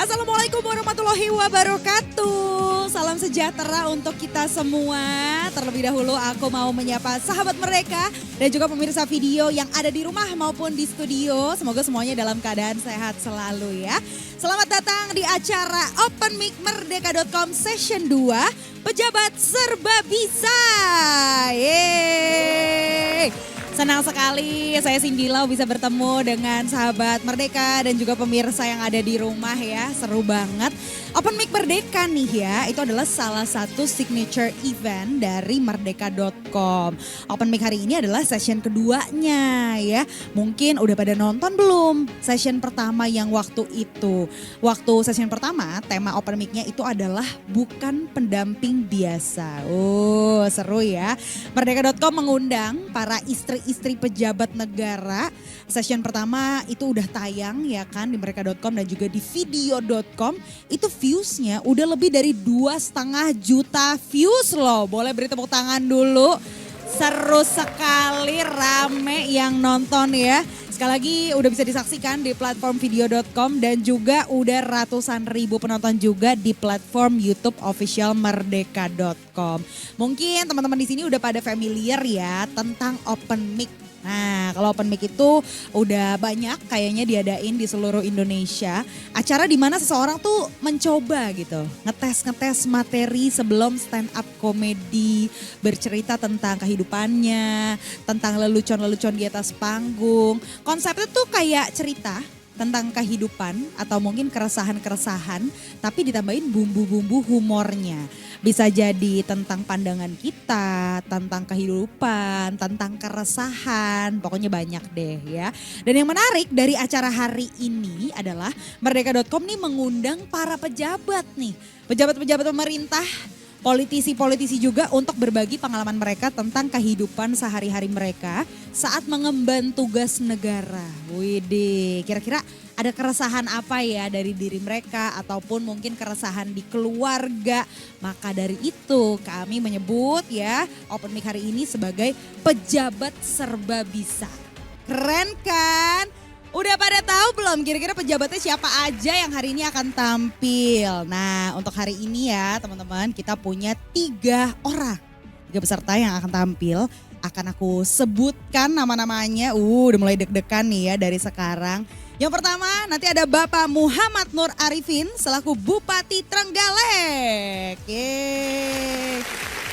Assalamualaikum warahmatullahi wabarakatuh. Salam sejahtera untuk kita semua. Terlebih dahulu aku mau menyapa sahabat mereka dan juga pemirsa video yang ada di rumah maupun di studio. Semoga semuanya dalam keadaan sehat selalu ya. Selamat datang di acara Open Mic Merdeka.com Session 2 Pejabat Serba Bisa. Yeay. Senang sekali saya Cindy Lau bisa bertemu dengan sahabat Merdeka dan juga pemirsa yang ada di rumah ya. Seru banget. Open Mic Merdeka nih ya, itu adalah salah satu signature event dari Merdeka.com. Open Mic hari ini adalah session keduanya ya. Mungkin udah pada nonton belum session pertama yang waktu itu. Waktu session pertama tema Open Mic-nya itu adalah bukan pendamping biasa. Oh seru ya. Merdeka.com mengundang para istri pejabat negara. Session pertama itu udah tayang ya kan di Merdeka.com dan juga di video.com. Itu viewsnya udah lebih dari 2,5 juta views loh. Boleh beri tepuk tangan dulu. Seru sekali, rame yang nonton ya. Sekali lagi udah bisa disaksikan di platform video.com dan juga udah ratusan ribu penonton juga di platform YouTube official Merdeka.com. Mungkin teman-teman di sini udah pada familiar ya tentang Open Mic. Nah kalau Open Mic itu udah banyak kayaknya diadain di seluruh Indonesia. Acara di mana seseorang tuh mencoba gitu, ngetes materi sebelum stand up komedi. Bercerita tentang kehidupannya, tentang lelucon-lelucon di atas panggung. Konsepnya tuh kayak cerita tentang kehidupan atau mungkin keresahan-keresahan tapi ditambahin bumbu-bumbu humornya. Bisa jadi tentang pandangan kita, tentang kehidupan, tentang keresahan, pokoknya banyak deh ya. Dan yang menarik dari acara hari ini adalah Merdeka.com nih mengundang para pejabat nih. Pejabat-pejabat pemerintah, politisi-politisi juga untuk berbagi pengalaman mereka tentang kehidupan sehari-hari mereka saat mengemban tugas negara. Widih, kira-kira ada keresahan apa ya dari diri mereka ataupun mungkin keresahan di keluarga. Maka dari itu kami menyebut ya Open Mic hari ini sebagai pejabat serba bisa. Keren kan? Udah pada tahu belum kira-kira pejabatnya siapa aja yang hari ini akan tampil? Nah untuk hari ini ya teman-teman kita punya 3 orang. 3 peserta yang akan tampil. Akan aku sebutkan nama-namanya. Udah mulai deg-degan nih ya dari sekarang. Yang pertama nanti ada Bapak Muhammad Nur Arifin selaku Bupati Trenggalek. Yeay.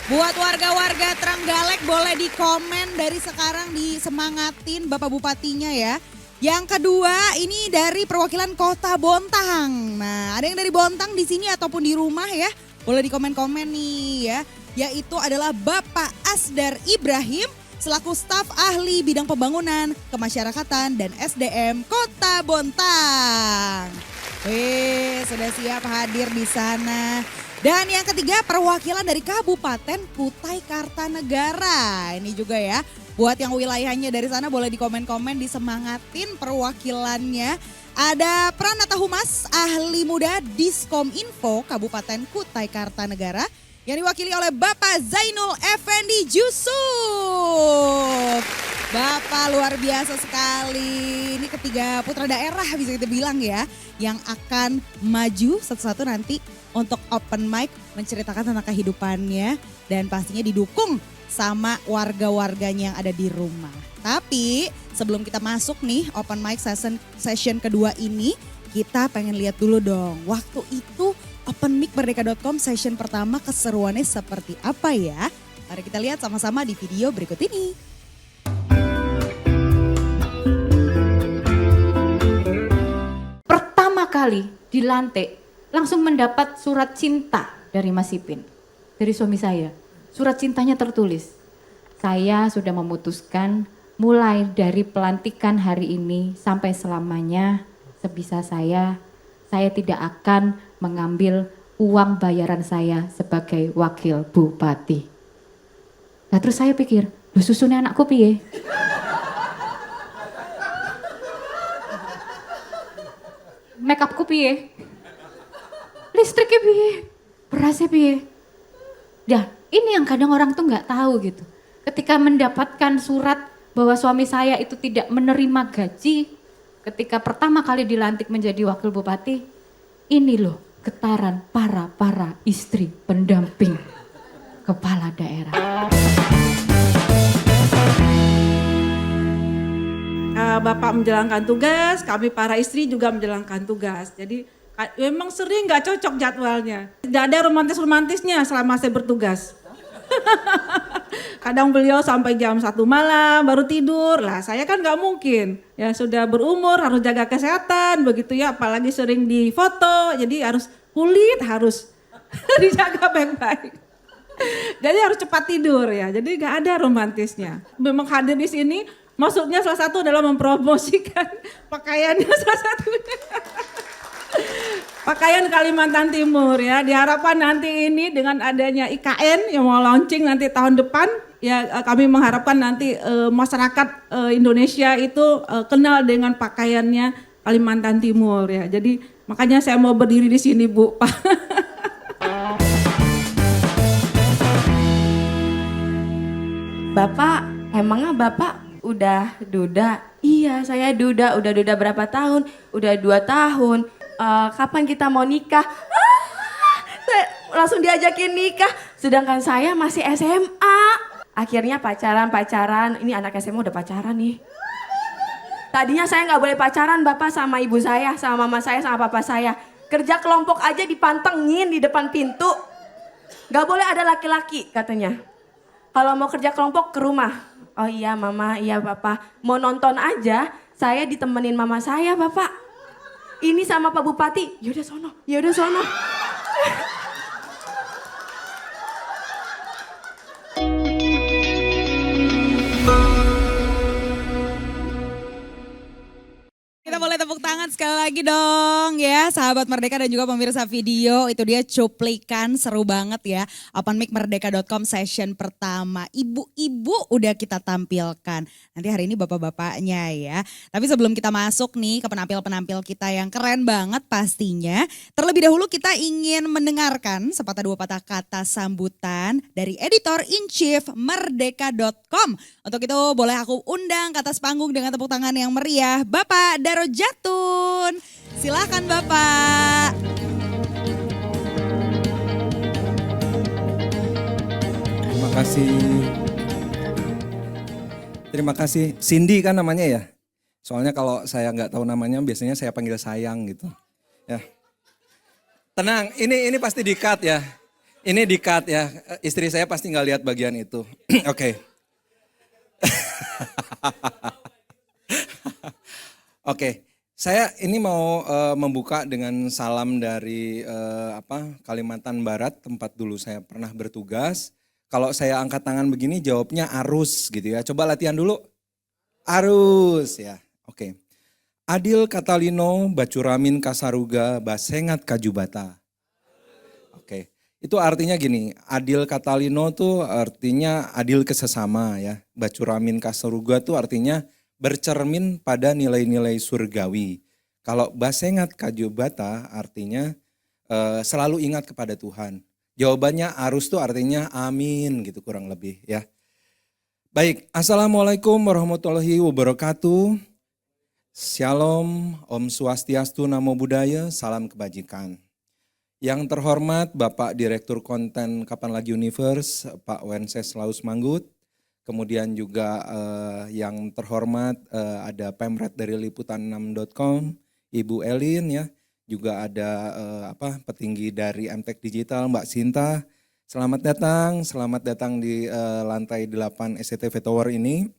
Buat warga-warga Trenggalek boleh di komen dari sekarang disemangatin Bapak Bupatinya ya. Yang kedua ini dari perwakilan Kota Bontang. Nah ada yang dari Bontang di sini ataupun di rumah ya. Boleh di komen-komen nih ya. Yaitu adalah Bapak Asdar Ibrahim selaku staf ahli bidang pembangunan, kemasyarakatan dan SDM Kota Bontang. Wih, sudah siap hadir di sana. Dan yang ketiga perwakilan dari Kabupaten Kutai Kartanegara. Ini juga ya, buat yang wilayahnya dari sana boleh di komen-komen disemangatin perwakilannya. Ada Pranata Humas, ahli muda Diskom Info Kabupaten Kutai Kartanegara. Yang diwakili oleh Bapak Zainul Effendi Jusuf. Bapak luar biasa sekali. Ini ketiga putra daerah bisa kita bilang ya. Yang akan maju satu-satu nanti untuk Open Mic menceritakan tentang kehidupannya. Dan pastinya didukung sama warga-warganya yang ada di rumah. Tapi sebelum kita masuk nih Open Mic session kedua ini. Kita pengen lihat dulu dong waktu itu Open Mic Merdeka.com session pertama keseruannya seperti apa ya? Mari kita lihat sama-sama di video berikut ini. Pertama kali dilantik langsung mendapat surat cinta dari Mas Ipin, dari suami saya. Surat cintanya tertulis, saya sudah memutuskan mulai dari pelantikan hari ini sampai selamanya sebisa saya tidak akan mengambil uang bayaran saya sebagai wakil bupati. Nah terus saya pikir, loh susunnya anakku piye? Make upku piye? Listriknya piye? Berasnya piye? Ya ini yang kadang orang tuh nggak tahu gitu. Ketika mendapatkan surat bahwa suami saya itu tidak menerima gaji ketika pertama kali dilantik menjadi wakil bupati, Ini loh getaran para istri pendamping kepala daerah. Bapak menjalankan tugas, kami para istri juga menjalankan tugas. Jadi memang sering nggak cocok jadwalnya. Tidak ada romantis-romantisnya selama saya bertugas. Kadang beliau sampai jam 1 malam baru tidur. Lah saya kan nggak mungkin. Ya sudah berumur harus jaga kesehatan begitu ya. Apalagi sering difoto. Jadi harus kulit harus dijaga baik-baik. Jadi harus cepat tidur ya. Jadi nggak ada romantisnya. Memang hadir di sini maksudnya salah satu adalah mempromosikan pakaiannya salah satunya. Pakaian Kalimantan Timur ya. Diharapkan nanti ini dengan adanya IKN yang mau launching nanti tahun depan ya, kami mengharapkan nanti masyarakat Indonesia itu kenal dengan pakaiannya Kalimantan Timur ya. Jadi makanya saya mau berdiri di sini Bu, Pak. Bapak, emangnya Bapak udah duda? Iya, saya duda. Udah duda berapa tahun? Udah 2 tahun. Kapan kita mau nikah? Saya langsung diajakin nikah. Sedangkan saya masih SMA. Akhirnya pacaran. Ini anak SMA udah pacaran nih. Tadinya saya nggak boleh pacaran Bapak sama ibu saya, sama mama saya, sama papa saya. Kerja kelompok aja dipantengin di depan pintu. Nggak boleh ada laki-laki katanya. Kalau mau kerja kelompok ke rumah. Oh iya mama, iya papa. Mau nonton aja, saya ditemenin mama saya Bapak. Ini sama Pak Bupati, yaudah sono. Kita boleh tepuk tangan sekali lagi dong ya, sahabat Merdeka dan juga pemirsa video. Itu dia cuplikan seru banget ya, openmicmerdeka.com session pertama. Ibu-ibu udah kita tampilkan, nanti hari ini bapak-bapaknya ya. Tapi sebelum kita masuk nih ke penampil-penampil kita yang keren banget pastinya, terlebih dahulu kita ingin mendengarkan sepatah dua patah kata sambutan dari editor-in-chief merdeka.com. Untuk itu boleh aku undang ke atas panggung dengan tepuk tangan yang meriah, Bapak Daro Jatun. Silakan Bapak. Terima kasih. Cindy kan namanya ya. Soalnya kalau saya nggak tahu namanya biasanya saya panggil sayang gitu. Ya. Tenang, ini pasti di-cut ya. Ini di-cut ya. Istri saya pasti nggak lihat bagian itu. Oke. Oke, saya ini mau membuka dengan salam dari Kalimantan Barat, tempat dulu saya pernah bertugas. Kalau saya angkat tangan begini jawabnya arus gitu ya. Coba latihan dulu. Arus ya. Oke. Adil Katalino Bacuramin Kasaruga Basengat Kajubata. Oke. Itu artinya gini, Adil Katalino tuh artinya adil kesesama ya. Bacuramin Kasaruga tuh artinya bercermin pada nilai-nilai surgawi. Kalau Basengat Kajubata artinya selalu ingat kepada Tuhan. Jawabannya arus tuh artinya amin gitu kurang lebih ya. Baik, Assalamualaikum warahmatullahi wabarakatuh. Shalom, Om Swastiastu, Namo Buddhaya, salam kebajikan. Yang terhormat Bapak Direktur Konten Kapan Lagi Universe, Pak Wenceslaus Manggut. Kemudian juga yang terhormat ada Pemret dari liputan6.com, Ibu Elin ya. Juga ada petinggi dari MTech Digital Mbak Sinta. Selamat datang di lantai 8 SCTV Tower ini.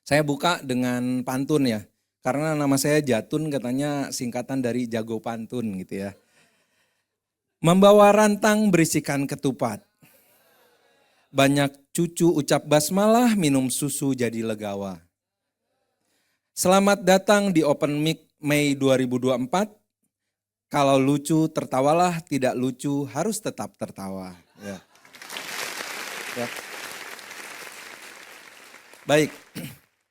Saya buka dengan pantun ya. Karena nama saya Jatun katanya singkatan dari jago pantun gitu ya. Membawa rantang berisikan ketupat. Banyak cucu ucap basmalah, minum susu jadi legawa. Selamat datang di Open Mic Mei 2024. Kalau lucu tertawalah, tidak lucu harus tetap tertawa. Ya. Ya. Baik,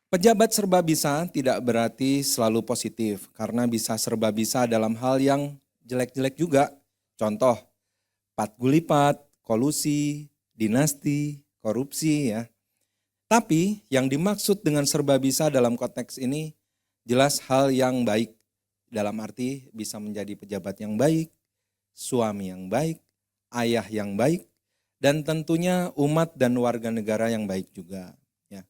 pejabat serba bisa tidak berarti selalu positif. Karena bisa serba bisa dalam hal yang jelek-jelek juga. Contoh, pat gulipat, kolusi, dinasti, korupsi ya. Tapi yang dimaksud dengan serba bisa dalam konteks ini jelas hal yang baik dalam arti bisa menjadi pejabat yang baik, suami yang baik, ayah yang baik, dan tentunya umat dan warga negara yang baik juga. Ya.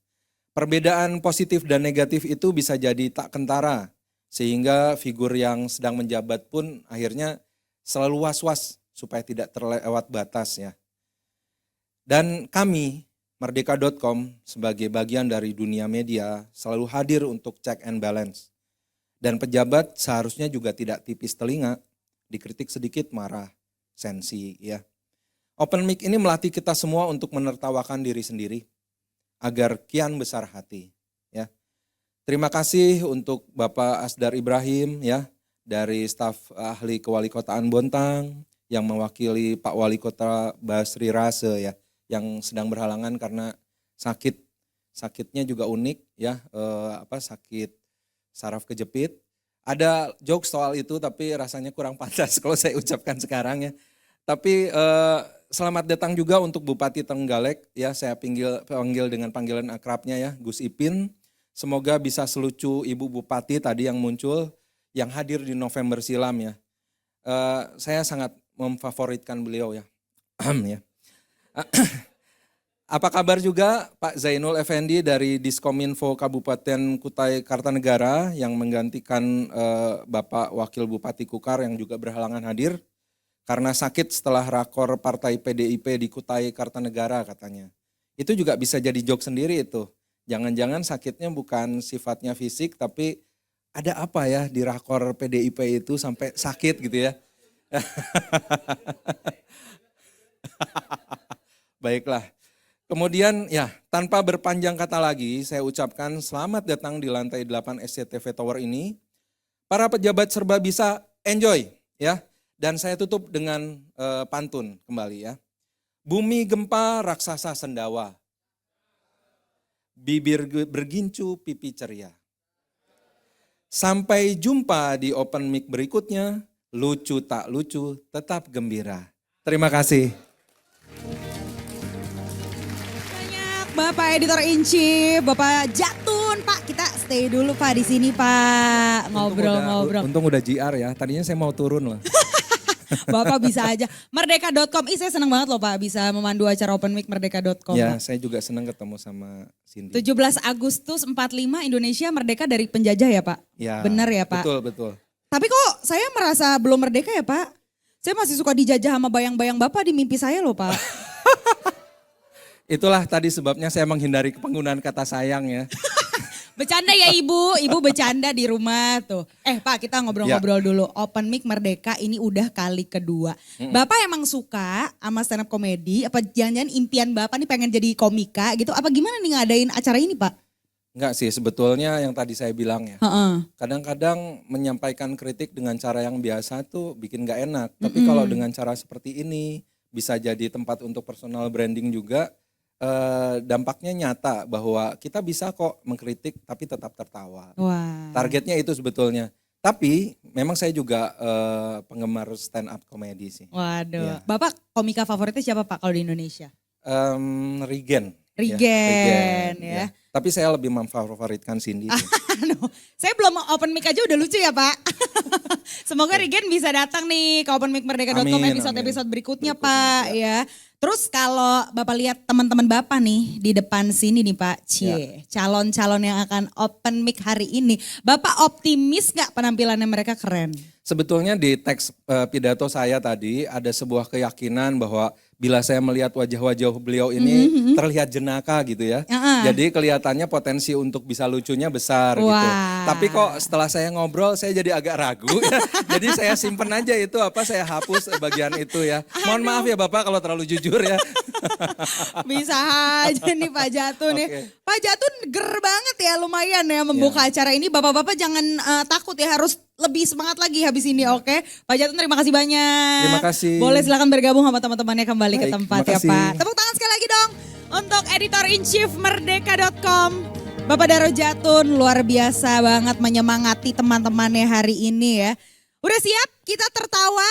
Perbedaan positif dan negatif itu bisa jadi tak kentara, sehingga figur yang sedang menjabat pun akhirnya selalu was-was supaya tidak terlewat batas ya. Dan kami, Merdeka.com sebagai bagian dari dunia media selalu hadir untuk check and balance. Dan pejabat seharusnya juga tidak tipis telinga, dikritik sedikit marah, sensi ya. Open mic ini melatih kita semua untuk menertawakan diri sendiri agar kian besar hati ya. Terima kasih untuk Bapak Asdar Ibrahim ya dari staf ahli Kewalikotaan Bontang yang mewakili Pak Wali Kota Basri Rase ya yang sedang berhalangan karena sakit. Sakitnya juga unik ya, sakit saraf kejepit. Ada jokes soal itu tapi rasanya kurang pantas kalau saya ucapkan sekarang ya. Tapi selamat datang juga untuk Bupati Trenggalek ya, saya panggil dengan panggilan akrabnya ya, Gus Ipin. Semoga bisa selucu Ibu Bupati tadi yang muncul, yang hadir di November silam ya. Saya sangat memfavoritkan beliau ya. ya. Apa kabar juga Pak Zainul Effendi dari Diskominfo Kabupaten Kutai Kartanegara yang menggantikan Bapak Wakil Bupati Kukar yang juga berhalangan hadir karena sakit setelah rakor Partai PDIP di Kutai Kartanegara katanya. Itu juga bisa jadi joke sendiri itu. Jangan-jangan sakitnya bukan sifatnya fisik tapi ada apa ya di rakor PDIP itu sampai sakit gitu ya. Baiklah. Kemudian ya tanpa berpanjang kata lagi saya ucapkan selamat datang di lantai 8 SCTV Tower ini. Para pejabat serba bisa enjoy ya. Dan saya tutup dengan pantun kembali ya. Bumi gempa raksasa sendawa. Bibir bergincu pipi ceria. Sampai jumpa di open mic berikutnya. Lucu tak lucu tetap gembira. Terima kasih. Bapak Editor in Chief, Bapak Jatun, Pak kita stay dulu Pak di sini Pak, ngobrol-ngobrol. Untung udah JR ya, tadinya saya mau turun loh. Bapak bisa aja, Merdeka.com, saya senang banget loh Pak bisa memandu acara Open Mic Merdeka.com. Ya, Pak. saya juga senang ketemu sama Cindy. 17 Agustus 45 Indonesia merdeka dari penjajah ya Pak? Ya, benar ya Pak? Betul. Tapi kok saya merasa belum merdeka ya Pak? Saya masih suka dijajah sama bayang-bayang Bapak di mimpi saya loh Pak. Itulah tadi sebabnya saya menghindari penggunaan kata sayang ya. Bercanda ya ibu bercanda di rumah tuh. Pak kita ngobrol-ngobrol dulu. Open Mic Merdeka ini udah kali kedua. Bapak emang suka sama stand up comedy? Apa jangan-jangan impian Bapak nih pengen jadi komika gitu? Apa gimana nih ngadain acara ini Pak? Enggak sih, sebetulnya yang tadi saya bilang ya. Kadang-kadang menyampaikan kritik dengan cara yang biasa tuh bikin gak enak. Tapi kalau dengan cara seperti ini bisa jadi tempat untuk personal branding juga. Dampaknya nyata bahwa kita bisa kok mengkritik tapi tetap tertawa. Wah. Targetnya itu sebetulnya. Tapi memang saya juga penggemar stand up comedy sih. Waduh. Ya. Bapak komika favoritnya siapa Pak kalau di Indonesia? Regen. Regen ya. Tapi saya lebih memfavoritkan Cindy. Saya belum open mic aja udah lucu ya Pak. Semoga Regen bisa datang nih ke openmicmerdeka.com episode-episode berikutnya Pak ya. Terus kalau Bapak lihat teman-teman Bapak nih di depan sini nih Pak, calon-calon yang akan open mic hari ini. Bapak optimis gak penampilannya mereka keren? Sebetulnya di teks pidato saya tadi ada sebuah keyakinan bahwa bila saya melihat wajah-wajah beliau ini terlihat jenaka gitu ya. Jadi kelihatannya potensi untuk bisa lucunya besar gitu. Tapi kok setelah saya ngobrol saya jadi agak ragu ya. Jadi saya simpen aja itu saya hapus bagian itu ya. Mohon maaf ya Bapak kalau terlalu jujur ya. Bisa aja nih Pak Jatun ya. Pak Jatun ger banget ya lumayan ya membuka acara ini. Bapak-bapak jangan takut ya, harus lebih semangat lagi habis ini oke. Pak Jatun terima kasih banyak. Terima kasih. Boleh silakan bergabung sama teman-temannya kembali ke tempat ya kasih. Pak. Tepuk tangan sekali lagi dong untuk Editor in Chief Merdeka.com. Bapak Daro Jatun luar biasa banget menyemangati teman-temannya hari ini ya. Udah siap? Kita tertawa?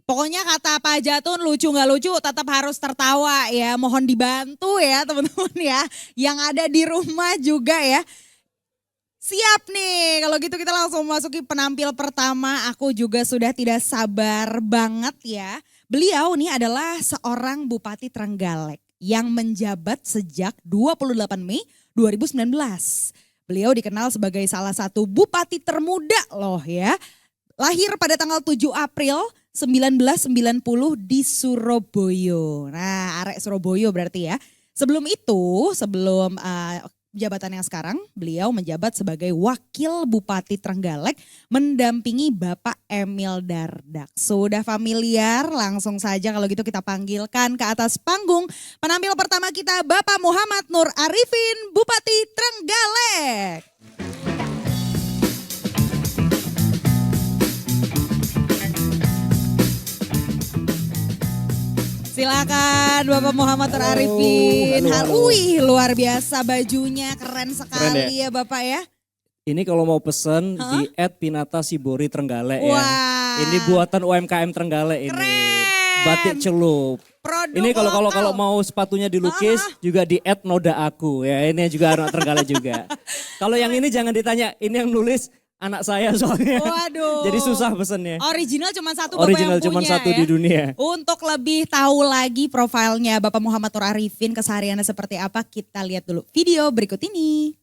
Pokoknya kata Pak Jatun lucu gak lucu tetap harus tertawa ya. Mohon dibantu ya teman-teman ya. Yang ada di rumah juga ya. Siap nih, kalau gitu kita langsung masuki penampil pertama. Aku juga sudah tidak sabar banget ya. Beliau nih adalah seorang Bupati Trenggalek yang menjabat sejak 28 Mei 2019. Beliau dikenal sebagai salah satu bupati termuda loh ya. Lahir pada tanggal 7 April 1990 di Surabaya. Nah, arek Surabaya berarti ya. Sebelum itu, sebelum jabatan yang sekarang, beliau menjabat sebagai Wakil Bupati Trenggalek mendampingi Bapak Emil Dardak. Sudah familiar, langsung saja kalau gitu kita panggilkan ke atas panggung penampil pertama kita Bapak Muhammad Nur Arifin, Bupati Trenggalek. Silakan Bapak Muhammad Nur Arifin. Halo. Wih, luar biasa bajunya, keren sekali ya Bapak ya. Ini kalau mau pesen di @pinata_sibori Trenggalek ya. Wah. Ini buatan UMKM Trenggalek ini. Keren. Batik celup. Produk Ini kalau lokal. mau sepatunya dilukis juga di @nodaaku ya. Ini juga anak Trenggalek juga. Kalau yang ini jangan ditanya, ini yang nulis anak saya soalnya. Waduh. Jadi susah pesennya. Original cuma satu Bapak Original yang cuma punya satu ya. di dunia. Untuk lebih tahu lagi profilnya Bapak Muhammad Nur Arifin, kesehariannya seperti apa, kita lihat dulu video berikut ini.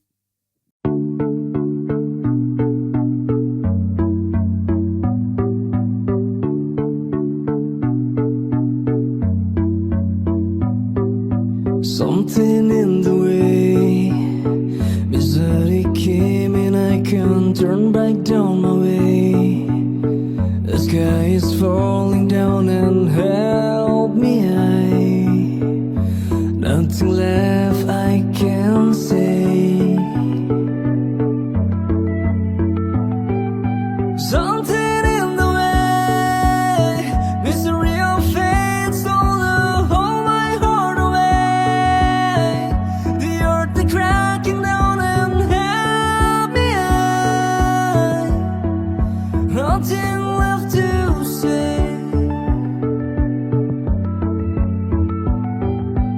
Something in the way misery came and I can't turn back down my way. The sky is falling down and help me high. Nothing left I can say. Something in the way misery of fate stole hold my heart away. The earth is cracking down and help me high. Nothing left to say.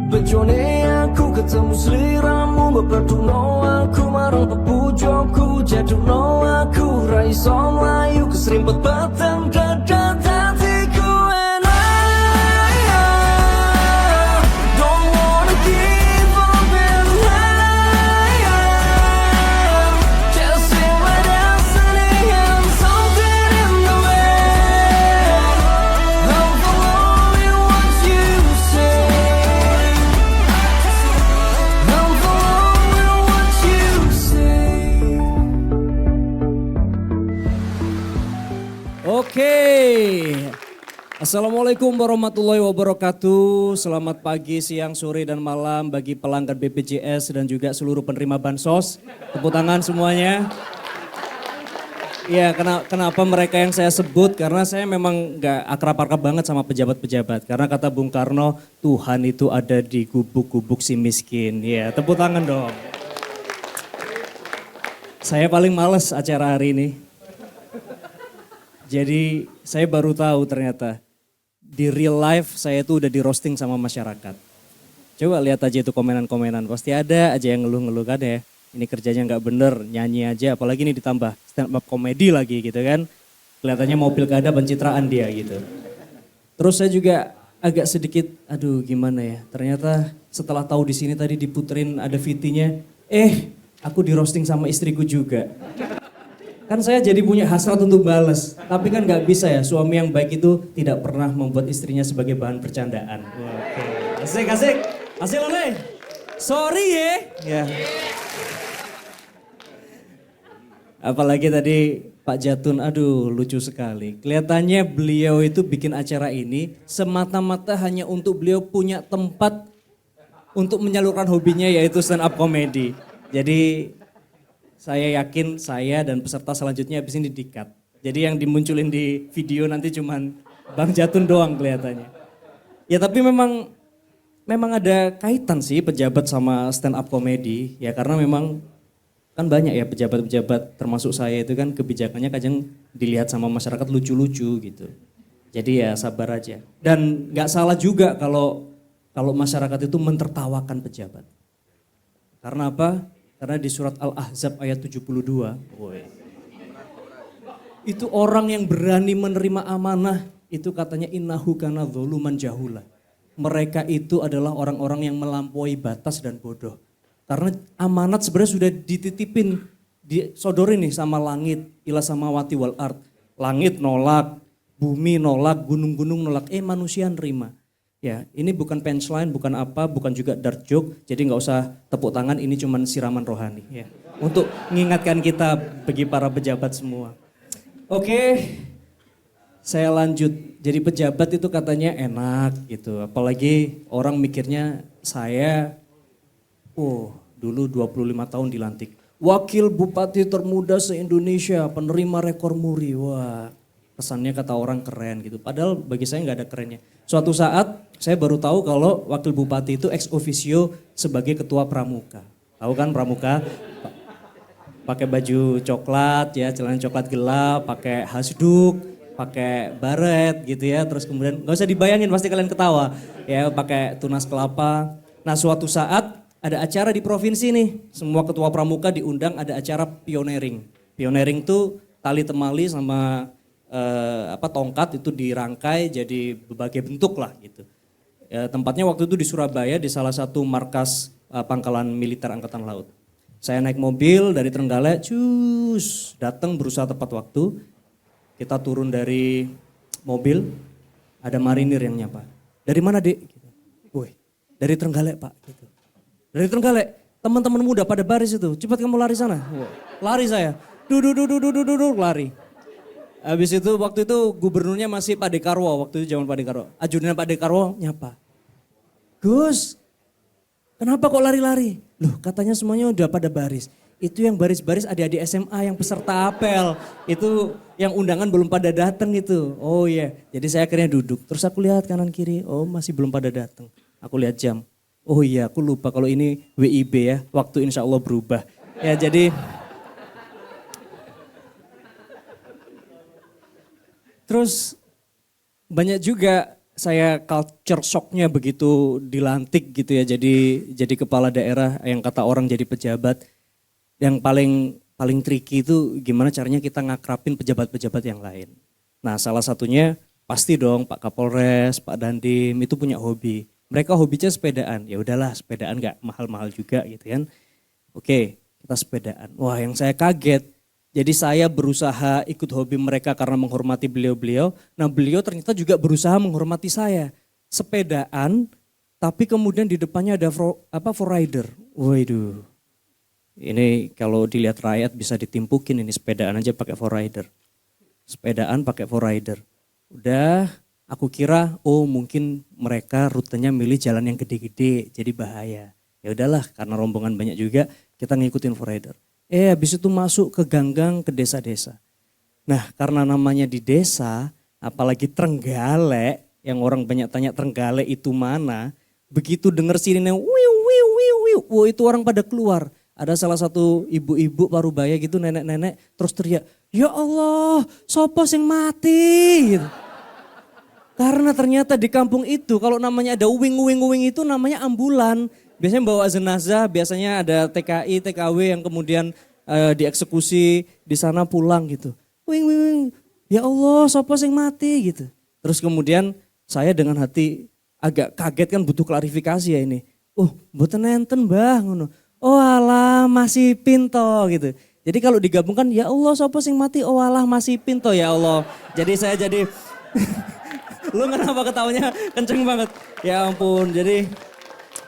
Bejone aku ketemu seliramu, beperduno aku marang pepujokku, jadukno aku raiso mlayu keserimpet batang dadat hatiku and I don't wanna give up and I just in my destiny and something in the way. I'm following what you say. I'm following what you say. Oke. Assalamualaikum warahmatullahi wabarakatuh. Selamat pagi, siang, sore, dan malam bagi pelanggan BPJS dan juga seluruh penerima bansos. Tepuk tangan semuanya. Ya, kenapa mereka yang saya sebut? Karena saya memang nggak akrab-akrab banget sama pejabat-pejabat. Karena kata Bung Karno, Tuhan itu ada di gubuk-gubuk si miskin. Ya, tepuk tangan dong. Saya paling males acara hari ini. Jadi saya baru tahu ternyata di real life saya tuh udah di roasting sama masyarakat. Coba lihat aja itu komenan-komenan, pasti ada aja yang ngeluh-ngeluh kan ya. Ini kerjanya nggak bener, nyanyi aja, apalagi ini ditambah stand up komedi lagi gitu kan. Kelihatannya mau pilkada pencitraan dia gitu. Terus saya juga agak sedikit, aduh gimana ya. Ternyata setelah tahu di sini tadi diputerin ada VT-nya, aku di roasting sama istriku juga. Kan saya jadi punya hasrat untuk balas, tapi kan nggak bisa ya, suami yang baik itu tidak pernah membuat istrinya sebagai bahan bercandaan. Oke. Asik. Asik oleh. Sorry ya. Apalagi tadi Pak Jatun, aduh lucu sekali. Kelihatannya beliau itu bikin acara ini semata-mata hanya untuk beliau punya tempat untuk menyalurkan hobinya yaitu stand up comedy. Jadi saya yakin saya dan peserta selanjutnya habis ini di-cut. Jadi yang dimunculin di video nanti cuman Bang Jatun doang kelihatannya. Ya tapi memang ada kaitan sih pejabat sama stand up comedy. Ya karena memang kan banyak ya pejabat-pejabat termasuk saya itu kan kebijakannya kadang dilihat sama masyarakat lucu-lucu gitu. Jadi ya sabar aja. Dan gak salah juga kalau masyarakat itu mentertawakan pejabat. Karena apa? Karena di surat Al-Ahzab ayat 72, itu orang yang berani menerima amanah, itu katanya innahu kana dzuluman jahula. Mereka itu adalah orang-orang yang melampaui batas dan bodoh. Karena amanat sebenarnya sudah dititipin, disodorin nih sama langit, ila samawati wal ard. Langit nolak, bumi nolak, gunung-gunung nolak, manusia nerima. Ya, ini bukan punchline, bukan apa, bukan juga dark joke. Jadi nggak usah tepuk tangan, ini cuman siraman rohani. Ya, untuk mengingatkan kita bagi para pejabat semua. Oke, saya lanjut. Jadi pejabat itu katanya enak gitu. Apalagi orang mikirnya saya, dulu 25 tahun dilantik. Wakil Bupati termuda se-Indonesia, penerima rekor muri. Wah, kesannya kata orang keren gitu. Padahal bagi saya nggak ada kerennya. Suatu saat saya baru tahu kalau wakil bupati itu ex officio sebagai ketua pramuka. Tahu kan pramuka? Pakai baju coklat ya, celana coklat gelap, pakai hasduk, pakai baret gitu ya. Terus kemudian nggak usah dibayangin pasti kalian ketawa. Ya, pakai tunas kelapa. Nah, suatu saat ada acara di provinsi nih. Semua ketua pramuka diundang, ada acara pioneering. Pioneering tuh tali temali sama tongkat itu dirangkai jadi berbagai bentuk lah gitu. Ya, tempatnya waktu itu di Surabaya di salah satu markas pangkalan militer angkatan laut. Saya naik mobil dari Trenggalek, datang berusaha tepat waktu. Kita turun dari mobil, ada marinir yang nyapa. Dari mana Dek? Gitu. Woi, dari Trenggalek Pak. Gitu. Dari Trenggalek, teman-teman muda pada baris itu, cepat kamu lari sana. Lari saya, lari. Habis itu waktu itu gubernurnya masih Pak Dekarwo, waktu itu zaman Pak Dekarwo. Ajudan Pak Dekarwo nyapa. Gus, kenapa kok lari-lari? Loh katanya semuanya udah pada baris. Itu yang baris-baris adik-adik SMA yang peserta apel. Itu yang undangan belum pada datang itu. Oh iya, jadi saya akhirnya duduk. Terus aku lihat kanan kiri, masih belum pada datang. Aku lihat jam. Oh iya, aku lupa kalau ini WIB ya, waktu insya Allah berubah. Ya jadi... Terus banyak juga saya culture shocknya begitu dilantik gitu ya, jadi kepala daerah yang kata orang jadi pejabat. Yang paling tricky itu gimana caranya kita ngakrapin pejabat-pejabat yang lain. Nah salah satunya pasti dong Pak Kapolres, Pak Dandim itu punya hobi. Mereka hobinya sepedaan, ya udahlah sepedaan gak mahal-mahal juga gitu kan. Oke, kita sepedaan. Wah yang saya kaget. Jadi saya berusaha ikut hobi mereka karena menghormati beliau-beliau. Nah beliau ternyata juga berusaha menghormati saya. Sepedaan, tapi kemudian di depannya ada for rider. Waduh, ini kalau dilihat rakyat bisa ditimpukin ini sepedaan aja pakai for rider. Sepedaan pakai for rider. Udah, aku kira mungkin mereka rutenya milih jalan yang gede-gede, jadi bahaya. Ya udahlah, karena rombongan banyak juga, kita ngikutin for rider. Habis itu masuk ke ganggang ke desa-desa. Nah karena namanya di desa, apalagi Trenggalek, yang orang banyak tanya Trenggalek itu mana, begitu denger sirine wiu, itu orang pada keluar. Ada salah satu ibu-ibu parubaya gitu, nenek-nenek, terus teriak, ya Allah, sopo sing mati. Gitu. Karena ternyata di kampung itu kalau namanya ada uwing itu namanya ambulan. Biasanya bawa jenazah, biasanya ada TKI, TKW yang kemudian dieksekusi di sana pulang gitu. Wing, ya Allah siapa sing mati gitu. Terus kemudian saya dengan hati agak kaget kan butuh klarifikasi ya ini. Mboten enten Mbah ngono. Oh alah masih pinto gitu. Jadi kalau digabungkan ya Allah siapa sing mati, oh alah masih pinto ya Allah. Jadi saya jadi, lu kenapa ketawanya kenceng banget. Ya ampun jadi...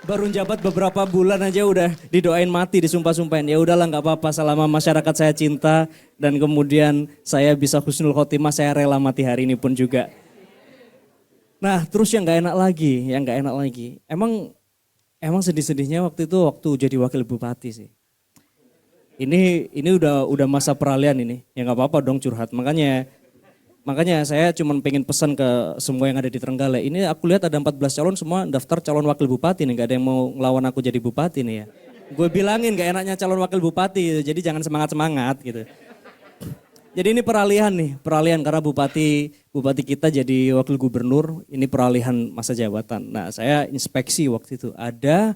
Baru jabat beberapa bulan aja udah didoain mati, disumpah-sumpahin. Ya udahlah nggak apa-apa selama masyarakat saya cinta dan kemudian saya bisa husnul khotimah, saya rela mati hari ini pun juga. Nah terus yang nggak enak lagi, emang sedih-sedihnya waktu jadi wakil bupati sih. Ini udah masa peralihan ini, ya nggak apa-apa dong curhat. Makanya saya cuma pengen pesan ke semua yang ada di Trenggalek. Ini aku lihat ada 14 calon semua daftar calon wakil bupati nih. Gak ada yang mau ngelawan aku jadi bupati nih ya. Gue bilangin gak enaknya calon wakil bupati. Jadi jangan semangat-semangat gitu. Jadi ini peralihan karena bupati kita jadi wakil gubernur. Ini peralihan masa jabatan. Nah saya inspeksi waktu itu ada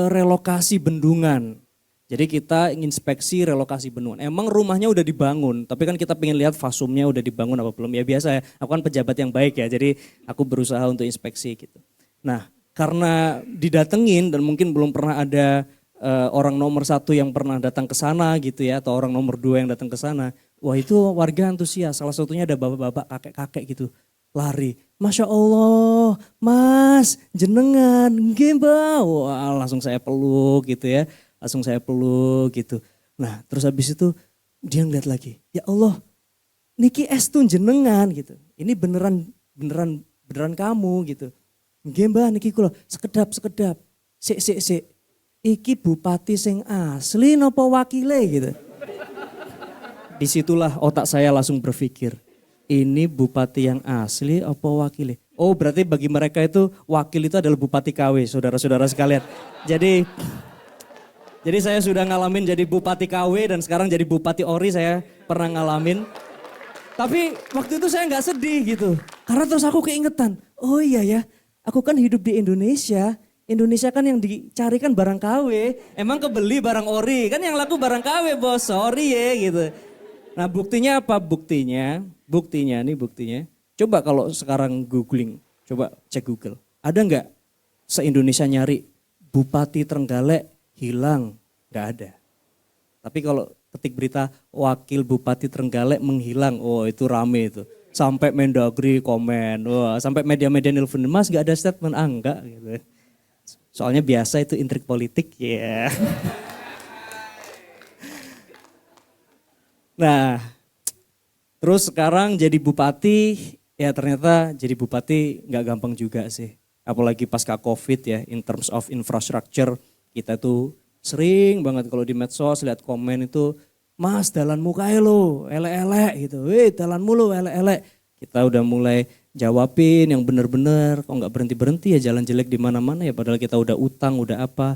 relokasi bendungan. Jadi kita inspeksi relokasi benua. Emang rumahnya udah dibangun, tapi kan kita pengen lihat fasumnya udah dibangun apa belum. Ya biasa ya, aku kan pejabat yang baik ya, jadi aku berusaha untuk inspeksi gitu. Nah, karena didatengin dan mungkin belum pernah ada orang nomor 1 yang pernah datang ke sana gitu ya, atau orang nomor 2 yang datang ke sana. Wah itu warga antusias, salah satunya ada bapak-bapak, kakek-kakek gitu. Lari, Masya Allah, Mas, jenengan, nggih Mbak. Wah langsung saya peluk gitu ya. Langsung saya peluk gitu. Nah terus habis itu dia ngeliat lagi, ya Allah niki estun jenengan gitu. Ini beneran kamu gitu. Nggih Mbah niki kula sekedap. Sik. Iki bupati sing asli napa wakile gitu. Disitulah otak saya langsung berpikir, ini bupati yang asli apa wakile? Oh berarti bagi mereka itu wakil itu adalah bupati KW, saudara-saudara sekalian. Jadi saya sudah ngalamin jadi bupati KW dan sekarang jadi bupati ORI saya pernah ngalamin. Tapi waktu itu saya nggak sedih gitu. Karena terus aku keingetan, oh iya ya aku kan hidup di Indonesia. Indonesia kan yang dicari kan barang KW. Emang kebeli barang ORI, kan yang laku barang KW bos, sorry ya gitu. Nah buktinya apa? Buktinya. Coba kalau sekarang googling, coba cek Google. Ada nggak se-Indonesia nyari Bupati Trenggalek hilang, nggak ada. Tapi kalau ketik berita wakil Bupati Trenggalek menghilang, oh itu rame itu. Sampai Mendagri komen, wah sampai media-media nelfon, Mas nggak ada statement, enggak gitu. Soalnya biasa itu intrik politik ya. Yeah. Nah, terus sekarang jadi bupati, ya ternyata jadi bupati nggak gampang juga sih. Apalagi pasca COVID ya, in terms of infrastructure. Kita tuh sering banget kalau di medsos lihat komen itu, Mas dalanmu kae lo, elek-elek gitu. Dalanmu lo elek-elek. Kita udah mulai jawabin yang bener-bener, kok nggak berhenti-berhenti ya jalan jelek di mana-mana ya padahal kita udah utang, udah apa.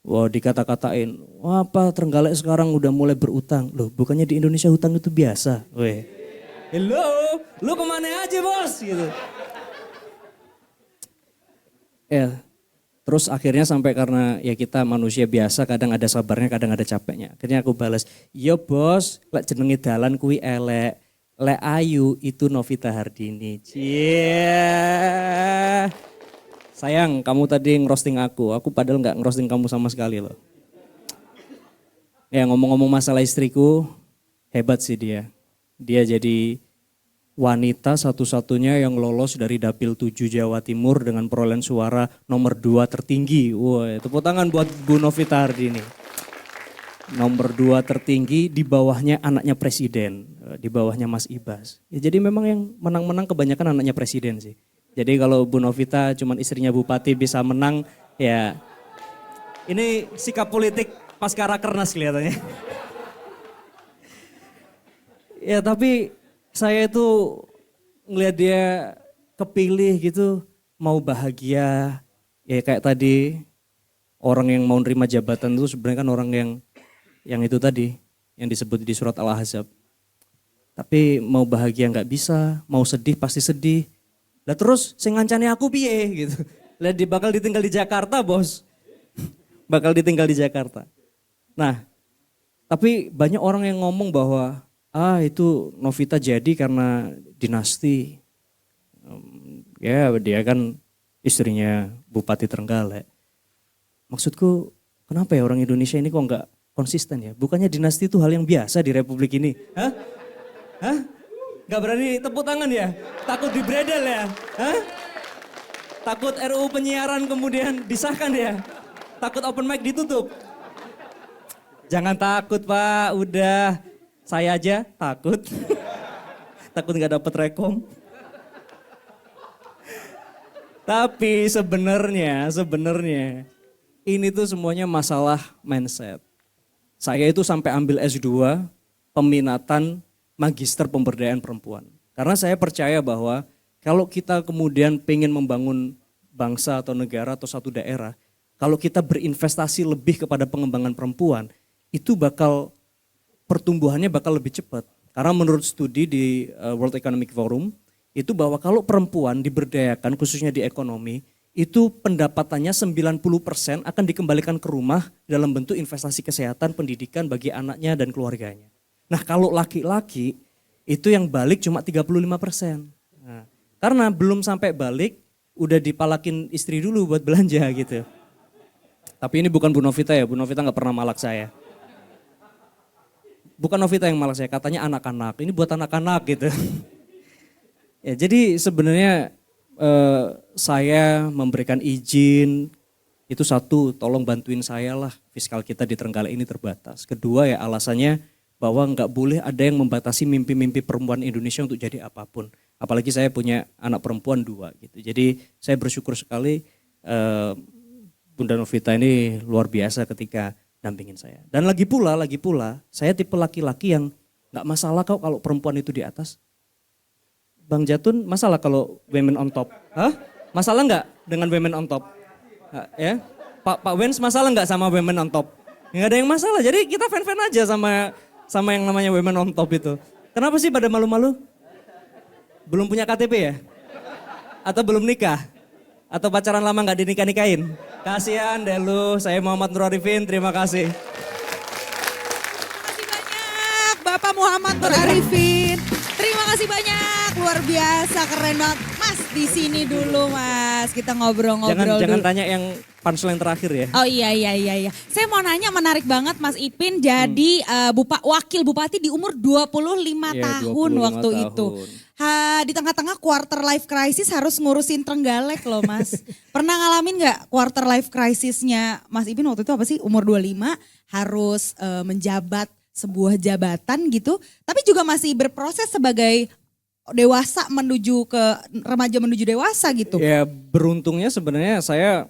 Wah dikata-katain, wah apa Trenggalek sekarang udah mulai berutang. Loh bukannya di Indonesia hutang itu biasa. Weh, hello, lu kemana aja bos gitu. Ya, terus akhirnya sampai karena ya kita manusia biasa kadang ada sabarnya kadang ada capeknya. Akhirnya aku balas, yo bos lek jenenge dalan kuwi elek. Le ayu itu Novita Hardini. Cie. Sayang kamu tadi ngerosting aku padahal gak ngerosting kamu sama sekali loh. Ya ngomong-ngomong masalah istriku, hebat sih dia. Dia jadi wanita satu-satunya yang lolos dari Dapil 7 Jawa Timur dengan perolehan suara nomor 2 tertinggi. Wah tepuk tangan buat Bu Novita Hardini. Nomor 2 tertinggi, di bawahnya anaknya presiden, di bawahnya Mas Ibas. Ya, jadi memang yang menang-menang kebanyakan anaknya presiden sih. Jadi kalau Bu Novita cuman istrinya bupati bisa menang, ya ini sikap politik pasca rakernas kelihatannya. Ya tapi saya itu ngelihat dia kepilih gitu, mau bahagia. Ya kayak tadi orang yang mau nerima jabatan itu sebenarnya kan orang yang itu tadi, yang disebut di surat Al-Ahzab. Tapi mau bahagia nggak bisa, mau sedih pasti sedih. Lah terus sing ngancani aku piye gitu. Lah bakal ditinggal di Jakarta bos. Bakal ditinggal di Jakarta. Nah, tapi banyak orang yang ngomong bahwa itu Novita jadi karena dinasti. Ya dia kan istrinya Bupati Trenggalek. Maksudku kenapa ya orang Indonesia ini kok nggak konsisten ya? Bukannya dinasti itu hal yang biasa di Republik ini? Hah? Gak berani tepuk tangan ya? Takut dibredel ya? Hah? Takut RUU penyiaran kemudian disahkan ya? Takut open mic ditutup? Jangan takut Pak, udah. Saya aja takut. Takut gak dapet rekom. Tapi sebenarnya ini tuh semuanya masalah mindset. Saya itu sampai ambil S2 peminatan magister pemberdayaan perempuan. Karena saya percaya bahwa kalau kita kemudian pengen membangun bangsa atau negara atau satu daerah, kalau kita berinvestasi lebih kepada pengembangan perempuan, itu pertumbuhannya bakal lebih cepat. Karena menurut studi di World Economic Forum, itu bahwa kalau perempuan diberdayakan khususnya di ekonomi, itu pendapatannya 90% akan dikembalikan ke rumah dalam bentuk investasi kesehatan, pendidikan bagi anaknya dan keluarganya. Nah kalau laki-laki itu yang balik cuma 35%. Nah, karena belum sampai balik udah dipalakin istri dulu buat belanja gitu. Tapi ini bukan Bu Novita ya, Bu Novita nggak pernah malak saya. Bukan Novita yang malak saya, katanya anak-anak, ini buat anak-anak gitu. Ya, jadi sebenarnya saya memberikan izin, itu satu, tolong bantuin saya lah, fiskal kita di Trenggalek ini terbatas. Kedua ya alasannya bahwa nggak boleh ada yang membatasi mimpi-mimpi perempuan Indonesia untuk jadi apapun. Apalagi saya punya anak perempuan 2 gitu. Jadi saya bersyukur sekali Bunda Novita ini luar biasa ketika dampingin saya. Dan lagi pula saya tipe laki-laki yang nggak masalah kok kalau perempuan itu di atas. Bang Jatun masalah kalau women on top? Hah? Masalah nggak dengan women on top? Ya? Pak Wens masalah nggak sama women on top? Nggak ada yang masalah, jadi kita fan-fan aja sama yang namanya women on top itu. Kenapa sih pada malu-malu? Belum punya KTP ya? Atau belum nikah? Atau pacaran lama nggak dinikah-nikahin? Kasihan deh lu, saya Muhammad Nur Arifin, terima kasih. Terima kasih banyak Bapak Muhammad Nur Arifin. Terima kasih banyak, luar biasa, keren banget. Mas di sini dulu Mas, kita ngobrol-ngobrol Jangan dulu. tanya yang punchline terakhir ya. Oh iya. Saya mau nanya, menarik banget Mas Ipin jadi wakil bupati di umur 25 Iya, tahun 25 waktu tahun. itu. Di tengah-tengah quarter life crisis harus ngurusin Trenggalek loh Mas. Pernah ngalamin gak quarter life crisisnya Mas Ipin waktu itu apa sih? Umur 25 harus menjabat sebuah jabatan gitu. Tapi juga masih berproses sebagai dewasa menuju ke remaja menuju dewasa gitu. Ya beruntungnya sebenarnya saya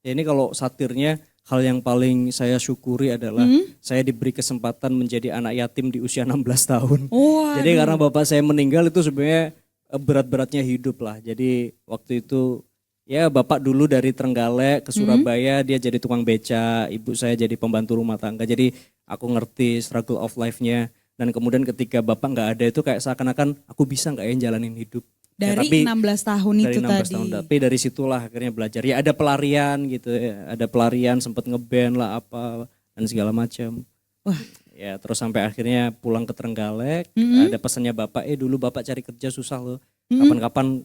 ya ini kalau satirnya hal yang paling saya syukuri adalah saya diberi kesempatan menjadi anak yatim di usia 16 tahun. Waduh. Jadi karena bapak saya meninggal itu sebenarnya berat-beratnya hidup lah. Jadi waktu itu ya bapak dulu dari Trenggalek ke Surabaya dia jadi tukang beca, ibu saya jadi pembantu rumah tangga. Jadi aku ngerti struggle of life-nya. Dan kemudian ketika bapak nggak ada itu kayak seakan-akan aku bisa nggak ya jalanin hidup. Ya, Dari tapi 16 tahun dari itu 16 tadi. tahun, tapi dari situlah akhirnya belajar. Ya ada pelarian gitu ya, ada pelarian sempat ngeband lah apa dan segala macam. Wah. Ya terus sampai akhirnya pulang ke Trenggalek, ada pesannya bapak, dulu bapak cari kerja susah loh. Kapan-kapan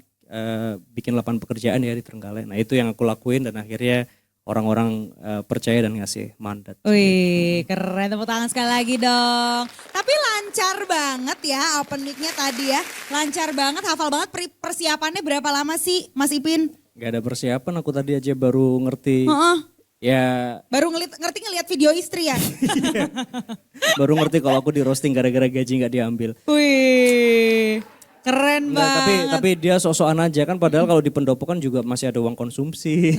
bikin lapangan pekerjaan ya di Trenggalek. Nah itu yang aku lakuin dan akhirnya orang-orang percaya dan ngasih mandat. Wih, keren, tepuk tangan sekali lagi dong. Tapi lancar banget ya open mic-nya tadi ya. Lancar banget, hafal banget. Persiapannya berapa lama sih Mas Ipin? Gak ada persiapan, aku tadi aja baru ngerti. Heeh. Ya Baru ngerti ngeliat video istri ya? baru ngerti kalau aku di roasting gara-gara gaji gak diambil. Wih, keren Enggak, banget. tapi dia sok-sokan aja kan, padahal kalau di pendopo kan juga masih ada uang konsumsi.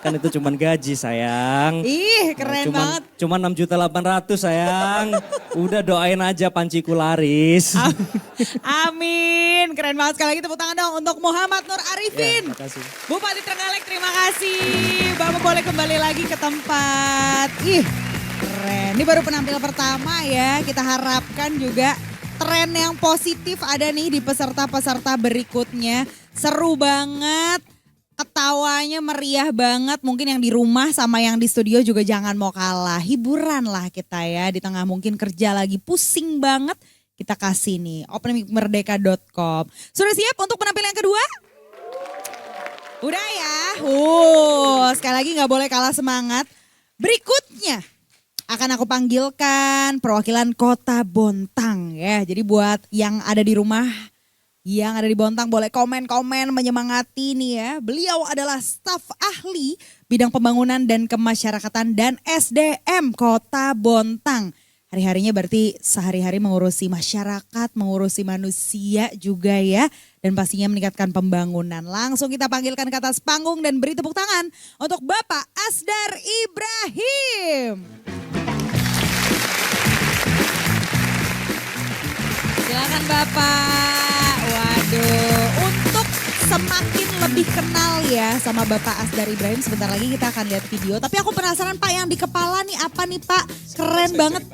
Kan itu cuman gaji sayang. Ih, keren banget. Cuman 6.800.000 sayang. Udah doain aja panciku laris. Amin, keren banget. Sekali lagi tepuk tangan dong untuk Muhammad Nur Arifin. Makasih. Bupati Trenggalek, terima kasih. Bapak boleh kembali lagi ke tempat. Ih, keren. Ini baru penampil pertama ya. Kita harapkan juga tren yang positif ada nih di peserta-peserta berikutnya. Seru banget. Ketawanya meriah banget, mungkin yang di rumah sama yang di studio juga jangan mau kalah. Hiburan lah kita ya, di tengah mungkin kerja lagi pusing banget, kita kasih nih openmicmerdeka.com. Sudah siap untuk penampilan kedua? Udah ya, sekali lagi gak boleh kalah semangat. Berikutnya akan aku panggilkan perwakilan Kota Bontang ya. Jadi buat yang ada di rumah, yang ada di Bontang boleh komen-komen menyemangati nih ya. Beliau adalah staf ahli bidang pembangunan dan kemasyarakatan dan SDM Kota Bontang. Hari-harinya berarti sehari-hari mengurusi masyarakat, mengurusi manusia juga ya. Dan pastinya meningkatkan pembangunan. Langsung kita panggilkan ke atas panggung dan beri tepuk tangan untuk Bapak Asdar Ibrahim. Silakan Bapak. Waduh, untuk semakin lebih kenal ya sama Bapak Asdar Ibrahim, sebentar lagi kita akan lihat video. Tapi aku penasaran Pak, yang di kepala nih apa nih Pak? Keren banget.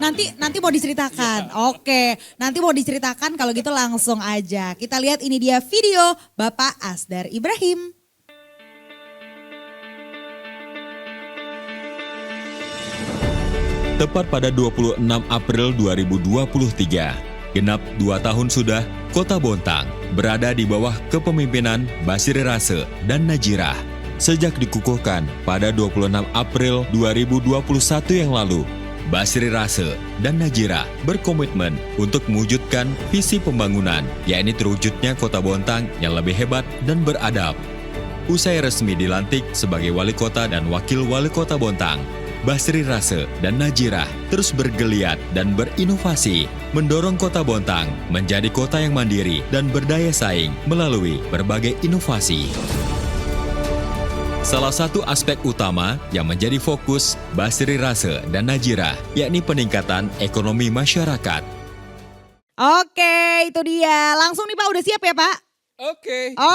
Nanti mau diceritakan. Oke, nanti mau diceritakan kalau gitu langsung aja. Kita lihat ini dia video Bapak Asdar Ibrahim. Tepat pada 26 April 2023, genap 2 tahun sudah Kota Bontang berada di bawah kepemimpinan Basri Rase dan Najirah. Sejak dikukuhkan pada 26 April 2021 yang lalu, Basri Rase dan Najirah berkomitmen untuk mewujudkan visi pembangunan, yakni terwujudnya Kota Bontang yang lebih hebat dan beradab. Usai resmi dilantik sebagai wali kota dan wakil wali kota Bontang, Basri Rase dan Najirah terus bergeliat dan berinovasi, mendorong Kota Bontang menjadi kota yang mandiri dan berdaya saing melalui berbagai inovasi. Salah satu aspek utama yang menjadi fokus Basri Rase dan Najirah, yakni peningkatan ekonomi masyarakat. Oke, itu dia. Langsung nih Pak, udah siap ya Pak?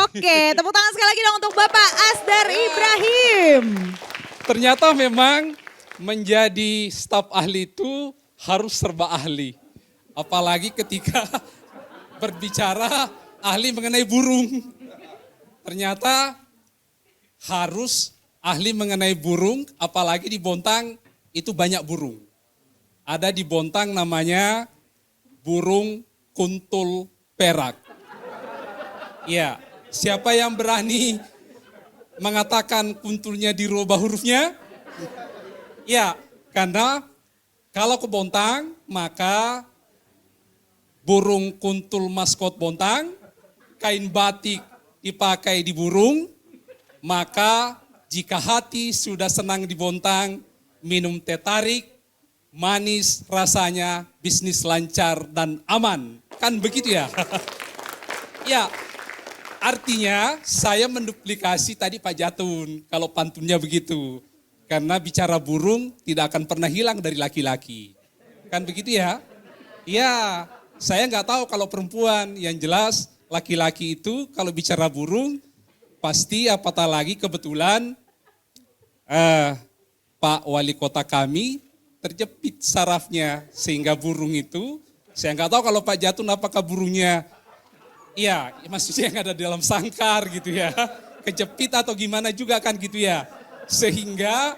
Oke, tepuk tangan sekali lagi dong untuk Bapak Asdar Ibrahim. Ternyata memang menjadi staf ahli itu harus serba ahli. Apalagi ketika berbicara ahli mengenai burung. Ternyata harus ahli mengenai burung, apalagi di Bontang itu banyak burung. Ada di Bontang namanya burung kuntul perak. Ya, siapa yang berani mengatakan kuntulnya dirubah hurufnya? Ya, karena kalau ke Bontang, maka burung kuntul maskot Bontang, kain batik dipakai di burung, maka jika hati sudah senang di Bontang, minum teh tarik, manis rasanya, bisnis lancar dan aman. Kan begitu ya? Ya, artinya saya menduplikasi tadi Pak Jatun, kalau pantunnya begitu. Karena bicara burung tidak akan pernah hilang dari laki-laki. Kan begitu ya? Ya, saya nggak tahu kalau perempuan, yang jelas laki-laki itu kalau bicara burung, pasti apatah lagi kebetulan Pak Wali Kota kami terjepit sarafnya sehingga burung itu, saya nggak tahu kalau Pak Jatun apakah burungnya, ya maksudnya yang ada di dalam sangkar gitu ya, kejepit atau gimana juga kan gitu ya. Sehingga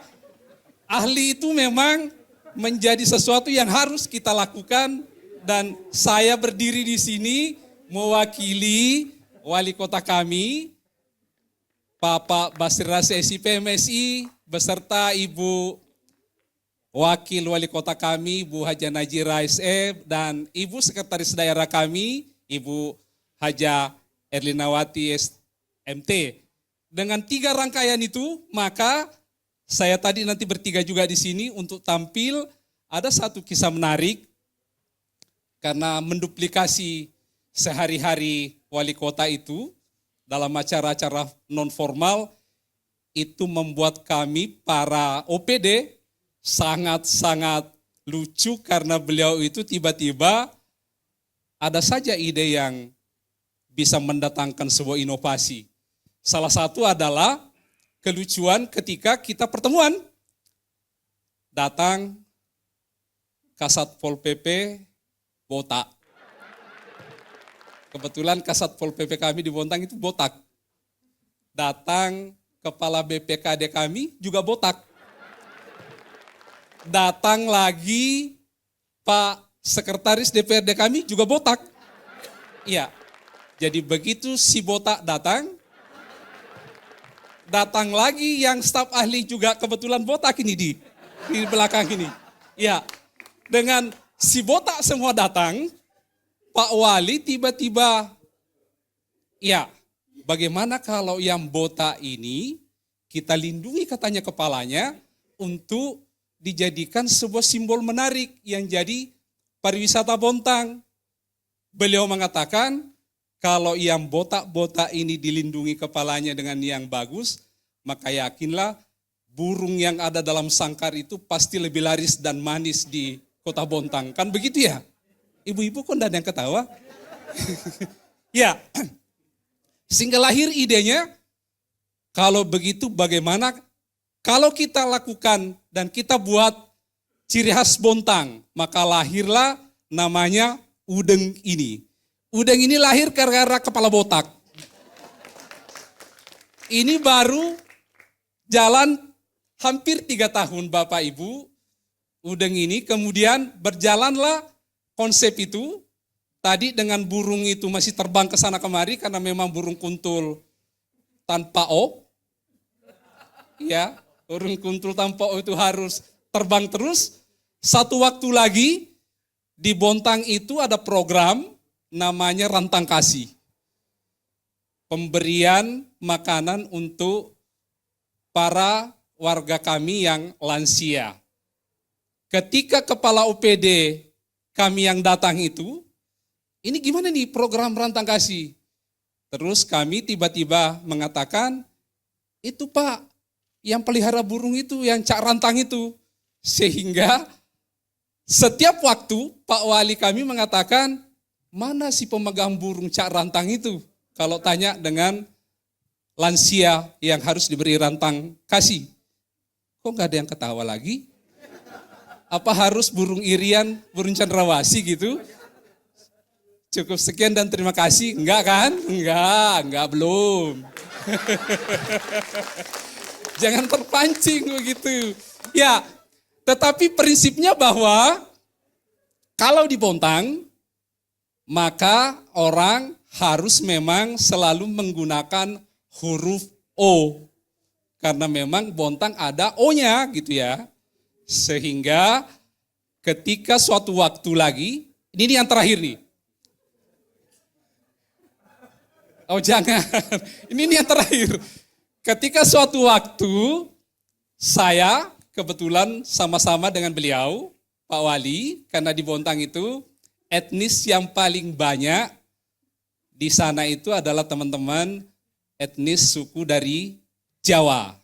ahli itu memang menjadi sesuatu yang harus kita lakukan dan saya berdiri di sini mewakili wali kota kami, Bapak Basri Rase SIP MSI beserta Ibu Wakil Wali Kota kami, Bu Haja Najirah SE dan Ibu Sekretaris Daerah kami, Ibu Haja Erlinawati MT. Dengan 3 rangkaian itu, maka saya tadi nanti bertiga juga di sini untuk tampil. Ada satu kisah menarik karena menduplikasi sehari-hari wali kota itu dalam acara-acara non formal itu membuat kami para OPD sangat-sangat lucu karena beliau itu tiba-tiba ada saja ide yang bisa mendatangkan sebuah inovasi. Salah satu adalah kelucuan ketika kita pertemuan. Datang Kasat Pol PP botak. Kebetulan Kasat Pol PP kami di Bontang itu botak. Datang Kepala BPKD kami juga botak. Datang lagi Pak Sekretaris DPRD kami juga botak. Iya, jadi begitu si botak datang lagi yang staf ahli juga kebetulan botak ini di belakang ini. Ya, dengan si botak semua datang, Pak Wali tiba-tiba, ya bagaimana kalau yang botak ini kita lindungi katanya kepalanya untuk dijadikan sebuah simbol menarik yang jadi pariwisata Bontang. Beliau mengatakan, kalau yang botak-botak ini dilindungi kepalanya dengan yang bagus, maka yakinlah burung yang ada dalam sangkar itu pasti lebih laris dan manis di kota Bontang. Kan begitu ya? Ibu-ibu kok tidak ada yang ketawa? Ya, sehingga lahir idenya, kalau begitu bagaimana kalau kita lakukan dan kita buat ciri khas Bontang. Maka lahirlah namanya Udeng ini. Udeng ini lahir gara-gara kepala botak. Ini baru jalan hampir 3 tahun Bapak Ibu. Udeng ini kemudian berjalanlah konsep itu. Tadi dengan burung itu masih terbang ke sana kemari karena memang burung kuntul tanpa O. Ya, burung kuntul tanpa O itu harus terbang terus. Satu waktu lagi di Bontang itu ada program namanya Rantang Kasih. Pemberian makanan untuk para warga kami yang lansia. Ketika kepala OPD kami yang datang itu, ini gimana nih program Rantang Kasih? Terus kami tiba-tiba mengatakan, itu Pak, yang pelihara burung itu, yang cak rantang itu. Sehingga setiap waktu Pak Wali kami mengatakan, mana si pemegang burung cak rantang itu? Kalau tanya dengan lansia yang harus diberi rantang kasih. Kok nggak ada yang ketawa lagi? Apa harus burung irian, burung cendrawasih gitu? Cukup sekian dan terima kasih. Enggak kan? Enggak belum. Jangan terpancing begitu. Ya, tetapi prinsipnya bahwa kalau di Bontang, maka orang harus memang selalu menggunakan huruf O. Karena memang Bontang ada O-nya gitu ya. Sehingga ketika suatu waktu lagi, ini yang terakhir nih. Oh jangan, ini yang terakhir. Ketika suatu waktu saya kebetulan sama-sama dengan beliau, Pak Wali, karena di Bontang itu etnis yang paling banyak di sana itu adalah teman-teman etnis suku dari Jawa.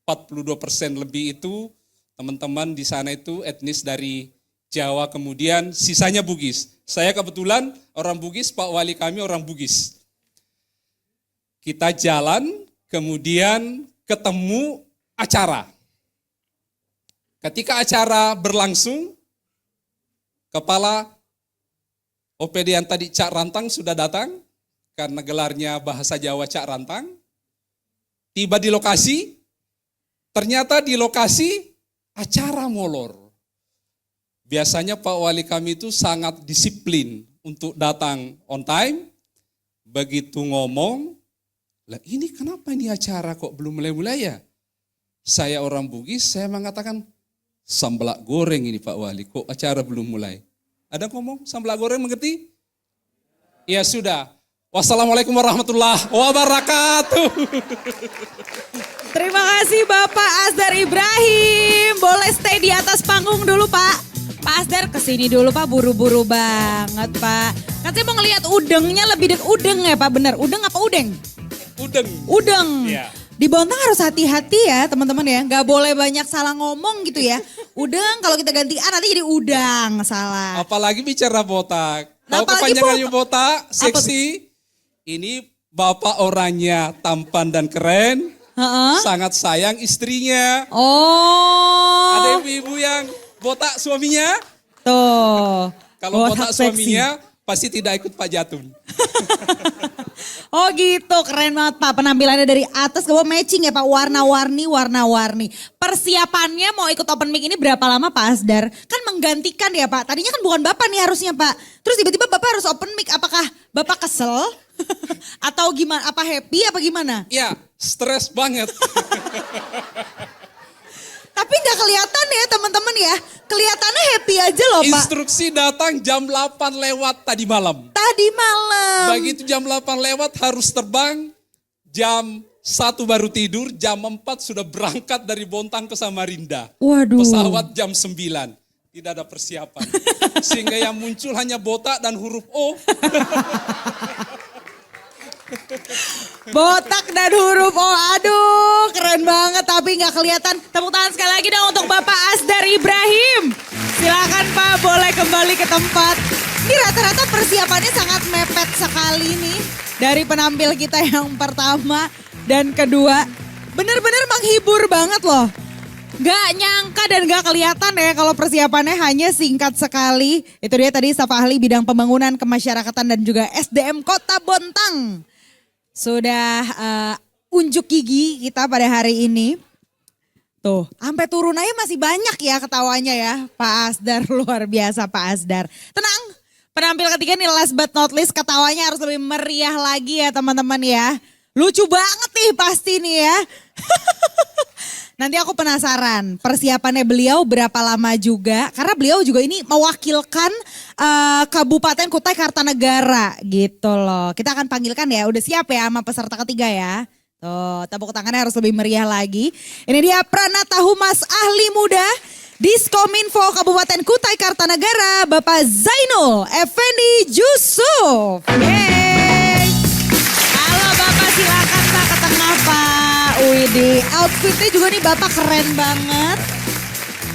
42% lebih itu teman-teman di sana itu etnis dari Jawa, kemudian sisanya Bugis. Saya kebetulan orang Bugis, Pak Wali kami orang Bugis. Kita jalan, kemudian ketemu acara. Ketika acara berlangsung, kepala OPD yang tadi Cak Rantang sudah datang, karena gelarnya bahasa Jawa Cak Rantang. Tiba di lokasi, ternyata di lokasi acara molor. Biasanya Pak Wali kami itu sangat disiplin untuk datang on time. Begitu ngomong, lah ini kenapa ini acara kok belum mulai-mulai ya? Saya orang Bugis, saya mengatakan sambalak goreng ini Pak Wali, kok acara belum mulai? Ada ngomong sambalak goreng mengerti? Ya sudah. Wassalamualaikum warahmatullahi wabarakatuh. Terima kasih Bapak Asdar Ibrahim. Boleh stay di atas panggung dulu Pak. Pak Asdar kesini dulu Pak, buru-buru banget Pak. Katanya mau ngelihat udengnya lebih dek udeng ya Pak, bener? Udeng apa udeng? Udeng. Ya. Di Bontang harus hati-hati ya teman-teman ya. Gak boleh banyak salah ngomong gitu ya. Udeng kalau kita ganti A nanti jadi udang, salah. Apalagi bicara botak. Nah, Tahu kepanjangannya botak? Seksi. Ini bapak orangnya tampan dan keren. Sangat sayang istrinya. Oh. Ada ibu-ibu yang botak suaminya. Tuh. Kalau botak botak suaminya pasti tidak ikut Pak Jatun. Oh gitu, keren banget Pak. Penampilannya dari atas ke bawah matching ya Pak. Warna-warni. Persiapannya mau ikut open mic ini berapa lama Pak Asdar? Kan menggantikan ya Pak. Tadinya kan bukan Bapak nih harusnya Pak. Terus tiba-tiba Bapak harus open mic. Apakah Bapak kesel? Atau gimana? Apa happy apa gimana? Ya, stres banget. Tapi gak kelihatan ya teman-teman ya. Kelihatannya happy aja loh Pak. Instruksi datang jam 8 lewat tadi malam. Tadi malam. Begitu jam 8 lewat harus terbang, jam 1 baru tidur, jam 4 sudah berangkat dari Bontang ke Samarinda. Waduh. Pesawat jam 9, tidak ada persiapan. Sehingga yang muncul hanya botak dan huruf O. Botak dan huruf O, aduh keren banget tapi gak kelihatan. Tepuk tangan sekali lagi dong untuk Bapak Asdar Ibrahim. Silakan Pak, boleh kembali ke tempat. Ini rata-rata persiapannya sangat mepet sekali nih. Dari penampil kita yang pertama dan kedua. Bener-bener menghibur banget loh. Gak nyangka dan gak kelihatan ya kalau persiapannya hanya singkat sekali. Itu dia tadi staf ahli bidang pembangunan kemasyarakatan dan juga SDM Kota Bontang. Sudah unjuk gigi kita pada hari ini. Tuh, sampai turun aja masih banyak ya ketawanya ya. Pak Asdar, luar biasa Pak Asdar. Tenang, penampil ketiga nih last but not least, ketawanya harus lebih meriah lagi ya teman-teman ya. Lucu banget nih pasti nih ya. Nanti aku penasaran persiapannya beliau berapa lama juga. Karena beliau juga ini mewakilkan Kabupaten Kutai Kartanegara gitu loh. Kita akan panggilkan ya, udah siap ya sama peserta ketiga ya. Tuh, tepuk tangannya harus lebih meriah lagi. Ini dia Pranata Humas Ahli Muda Diskominfo Kabupaten Kutai Kartanegara, Bapak Zainul Effendi Jusuf. Yeay. Halo Bapak, silakan Pak ke tengah Pak. Widih, outfitnya juga nih Bapak keren banget.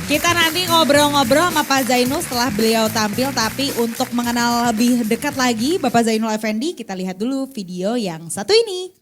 Kita nanti ngobrol-ngobrol sama Pak Zainul setelah beliau tampil. Tapi untuk mengenal lebih dekat lagi Bapak Zainul Effendi, kita lihat dulu video yang satu ini.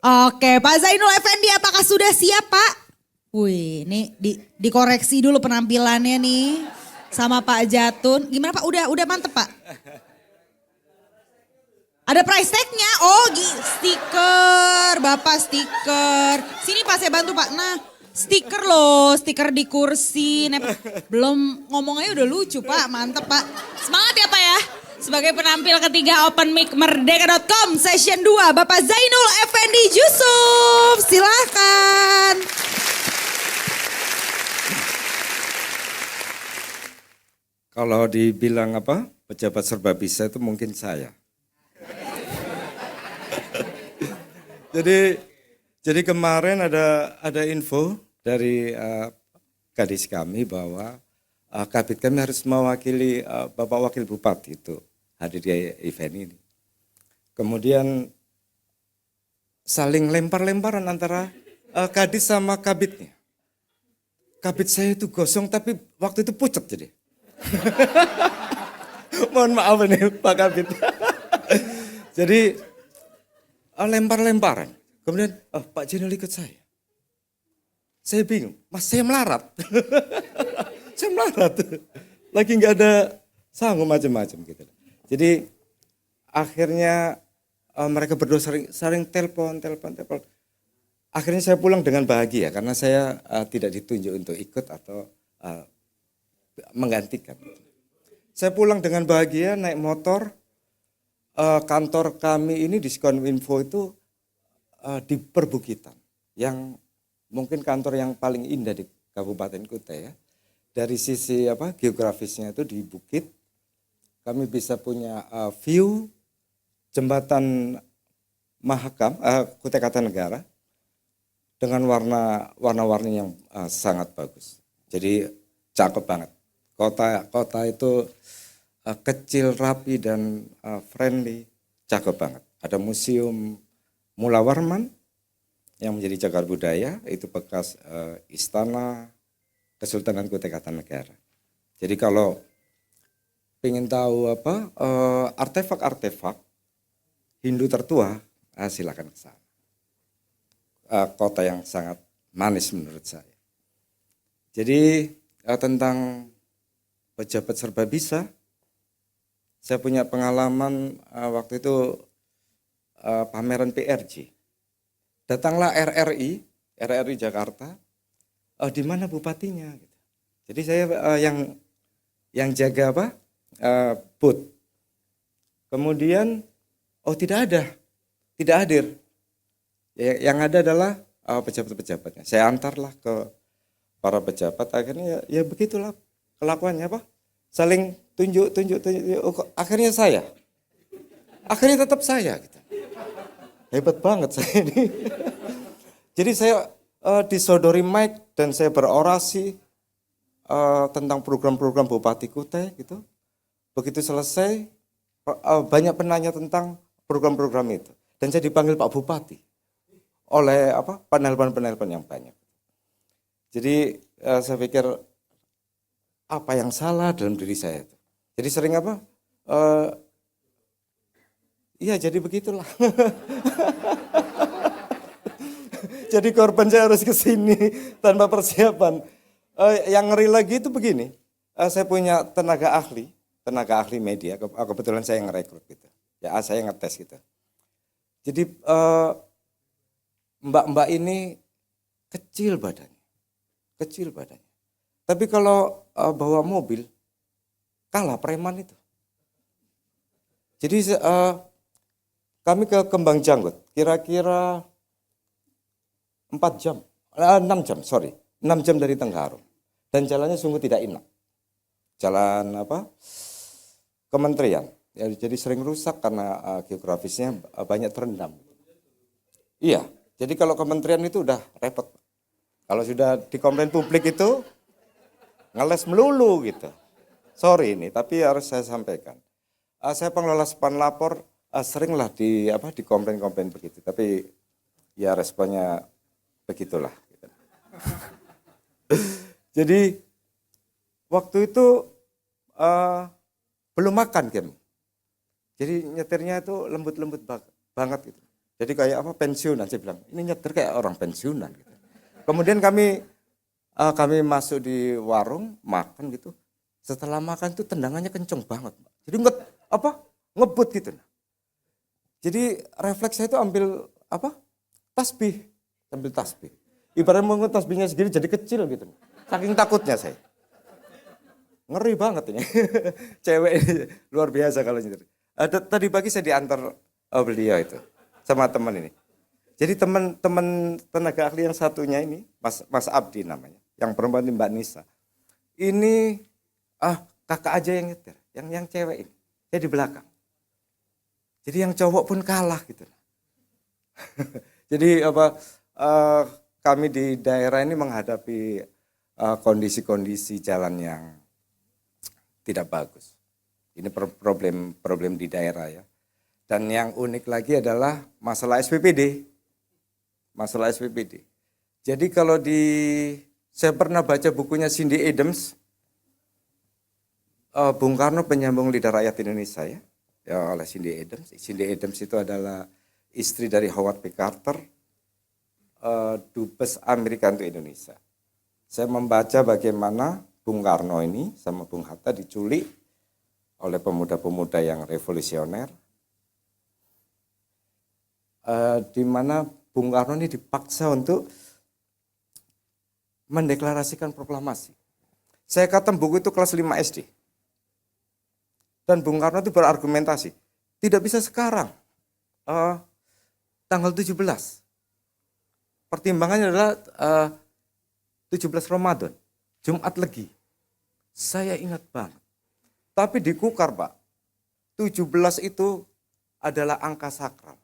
Oke, Pak Zainul Effendi apakah sudah siap Pak? Wih, ini dikoreksi dulu penampilannya nih sama Pak Jatun. Gimana Pak? Udah mantep Pak? Ada price tag-nya? Oh, stiker, Bapak stiker. Sini Pak saya bantu Pak. Nah, stiker loh, stiker di kursi. Nah, belum ngomongnya udah lucu Pak, mantep Pak. Semangat ya Pak ya. Sebagai penampil ketiga Open Mic Merdeka.com Session 2 Bapak Zainul Effendi Jusuf. Silahkan. Kalau dibilang apa, pejabat serba bisa itu mungkin saya. Jadi kemarin ada info dari kadis kami bahwa kabit kami harus mewakili Bapak Wakil Bupati itu hadir di event ini. Kemudian saling lempar-lemparan antara kadis sama kabitnya. Kabit saya itu gosong tapi waktu itu pucat jadi. Mohon maaf nih Pak Kabit. Jadi lempar-lemparan. Kemudian Pak Jenel ikut saya. Saya bingung, Mas saya melarat. Saya melarat. Lagi nggak ada sanggup macam-macam gitu. Jadi akhirnya mereka berdua sering telepon. Akhirnya saya pulang dengan bahagia karena saya tidak ditunjuk untuk ikut atau menggantikan. Saya pulang dengan bahagia naik motor. Kantor kami ini Diskominfo itu di perbukitan, yang mungkin kantor yang paling indah di Kabupaten Kutai ya. Dari sisi geografisnya itu di bukit, kami bisa punya view jembatan Mahakam Kutai Kartanegara dengan warna-warni yang sangat bagus. Jadi cakep banget. Kota itu kecil, rapi dan friendly, cakep banget. Ada museum Mula Warman yang menjadi cagar budaya, itu bekas istana Kesultanan Kutai Kartanegara. Jadi kalau ingin tahu artefak-artefak Hindu tertua, silakan ke sana. Kota yang sangat manis menurut saya. Jadi tentang pejabat serba bisa, saya punya pengalaman waktu itu pameran PRJ. Datanglah RRI Jakarta, di mana bupatinya? Gitu. Jadi saya yang jaga apa? Booth. Kemudian, tidak hadir. Yang ada adalah pejabat-pejabatnya. Saya antarlah ke para pejabat. Akhirnya ya begitulah kelakuannya apa? Saling tunjuk. Akhirnya tetap saya. Gitu. Hebat banget saya ini. Jadi saya disodori mic dan saya berorasi tentang program-program Bupati Kutai gitu. Begitu selesai banyak penanya tentang program-program itu dan saya dipanggil Pak Bupati oleh penelpon-penelpon yang banyak. Jadi saya pikir apa yang salah dalam diri saya itu. Jadi sering iya jadi begitulah. Jadi korban saya harus ke sini tanpa persiapan. Yang ngeri lagi itu begini, saya punya tenaga ahli media, kebetulan saya yang ngerekrut gitu. Ya saya ngetes gitu. Jadi mbak-mbak ini kecil badannya. Tapi kalau bawa mobil, kalah preman itu. Jadi kami ke Kembang Janggut, kira-kira 6 jam dari Tenggarong. Dan jalannya sungguh tidak enak. Jalan kementerian. Ya, jadi sering rusak karena geografisnya banyak terendam. Iya, jadi kalau kementerian itu udah repot. Kalau sudah di komplain publik itu ngeles melulu gitu. Sorry ini, tapi harus saya sampaikan. Saya pengelola span lapor seringlah di komplain begitu. Tapi ya responnya begitulah. Gitu. Jadi waktu itu belum makan game. Jadi nyetirnya itu lembut-lembut banget gitu. Jadi kayak pensiunan, saya bilang ini nyetir kayak orang pensiunan gitu. Kemudian kami masuk di warung makan gitu. Setelah makan tuh tendangannya kenceng banget. Jadi ngebut gitu. Jadi refleks saya itu ambil tasbih, Ibaratnya mau tasbihnya segini jadi kecil gitu. Saking takutnya saya. Ngeri banget ini. Cewek ini luar biasa kalau nyetir. Tadi pagi saya diantar beliau itu sama teman ini. Jadi teman tenaga ahli yang satunya ini, Mas Abdi namanya, yang perempuan ini Mbak Nisa. Ini kakak aja yang nyetir, yang cewek ini. Saya di belakang. Jadi yang cowok pun kalah gitu. Jadi kami di daerah ini menghadapi kondisi-kondisi jalan yang tidak bagus. Ini problem di daerah ya. Dan yang unik lagi adalah masalah SPPD. Jadi kalau saya pernah baca bukunya Cindy Adams, Bung Karno penyambung lidah rakyat Indonesia ya oleh Cindy Adams. Cindy Adams itu adalah istri dari Howard B. Carter, Dubes Amerika untuk Indonesia. Saya membaca bagaimana Bung Karno ini sama Bung Hatta diculik oleh pemuda-pemuda yang revolusioner, di mana Bung Karno ini dipaksa untuk mendeklarasikan proklamasi. Saya katakan buku itu kelas 5 SD. Dan Bung Karno itu berargumentasi, tidak bisa sekarang, tanggal 17. Pertimbangannya adalah 17 Ramadan, Jumat Legi. Saya ingat banget. Tapi di Kukar Pak, 17 itu adalah angka sakral.